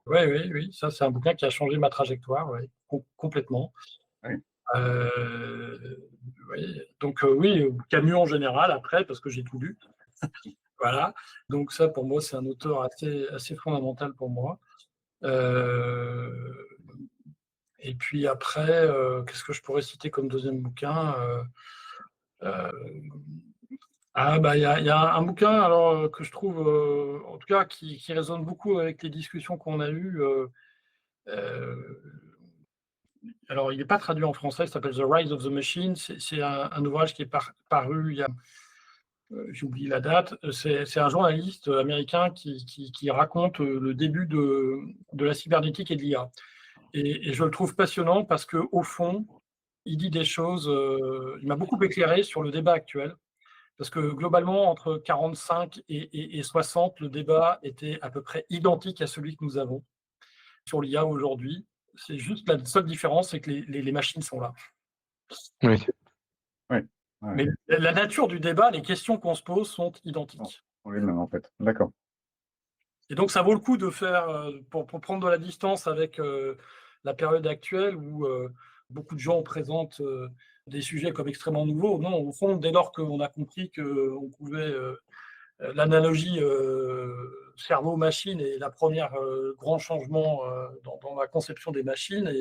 Oui, ça, c'est un bouquin qui a changé ma trajectoire, ouais, complètement. Oui. Oui. Donc, oui, Camus en général, après, parce que j'ai tout lu. Voilà. Donc, ça, pour moi, c'est un auteur assez fondamental pour moi. Et puis après, qu'est-ce que je pourrais citer comme deuxième bouquin il y a un bouquin alors, que je trouve, en tout cas, qui résonne beaucoup avec les discussions qu'on a eues. Alors, il n'est pas traduit en français, il s'appelle The Rise of the Machine. C'est un ouvrage qui est paru il y a... j'ai oublié la date. C'est un journaliste américain qui raconte le début de la cybernétique et de l'IA. Et je le trouve passionnant parce qu'au fond, il dit des choses... il m'a beaucoup éclairé sur le débat actuel. Parce que globalement, entre 45 et 60, le débat était à peu près identique à celui que nous avons sur l'IA aujourd'hui. C'est juste la seule différence, c'est que les machines sont là. Oui. Ouais. Mais la nature du débat, les questions qu'on se pose sont identiques. Oui, en fait. D'accord. Et donc, ça vaut le coup de faire, pour prendre de la distance avec la période actuelle où beaucoup de gens présentent des sujets comme extrêmement nouveaux. Non, au fond, dès lors qu'on a compris qu'on pouvait... l'analogie cerveau-machine est la première grand changement dans la conception des machines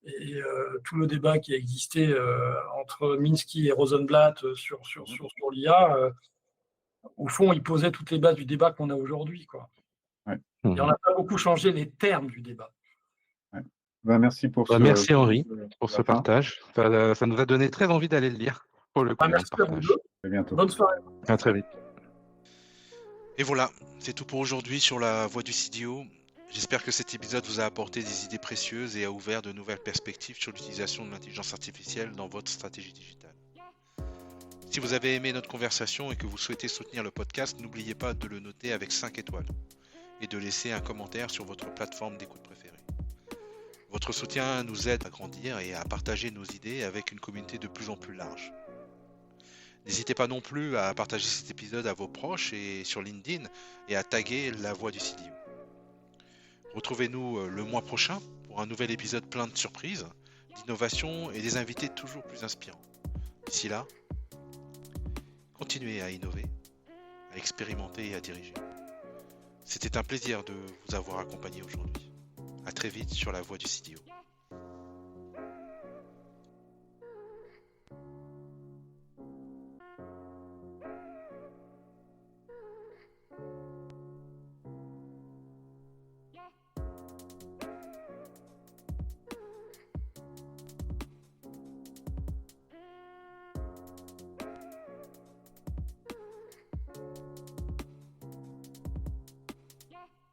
et tout le débat qui a existé entre Minsky et Rosenblatt sur l'IA, au fond, il posait toutes les bases du débat qu'on a aujourd'hui, quoi. Ouais. Et on n'a pas beaucoup changé les termes du débat. Ouais. Merci pour Merci Henri pour ce partage. Ça nous a donné très envie d'aller le lire pour le coup. Merci à vous deux. À bientôt. Bonne soirée. À très vite. Et voilà, c'est tout pour aujourd'hui sur la voie du CDO. J'espère que cet épisode vous a apporté des idées précieuses et a ouvert de nouvelles perspectives sur l'utilisation de l'intelligence artificielle dans votre stratégie digitale. Si vous avez aimé notre conversation et que vous souhaitez soutenir le podcast, n'oubliez pas de le noter avec 5 étoiles et de laisser un commentaire sur votre plateforme d'écoute préférée. Votre soutien nous aide à grandir et à partager nos idées avec une communauté de plus en plus large. N'hésitez pas non plus à partager cet épisode à vos proches et sur LinkedIn et à taguer La Voix du CDO. Retrouvez-nous le mois prochain pour un nouvel épisode plein de surprises, d'innovations et des invités toujours plus inspirants. D'ici là, continuez à innover, à expérimenter et à diriger. C'était un plaisir de vous avoir accompagné aujourd'hui. À très vite sur La Voix du CDO.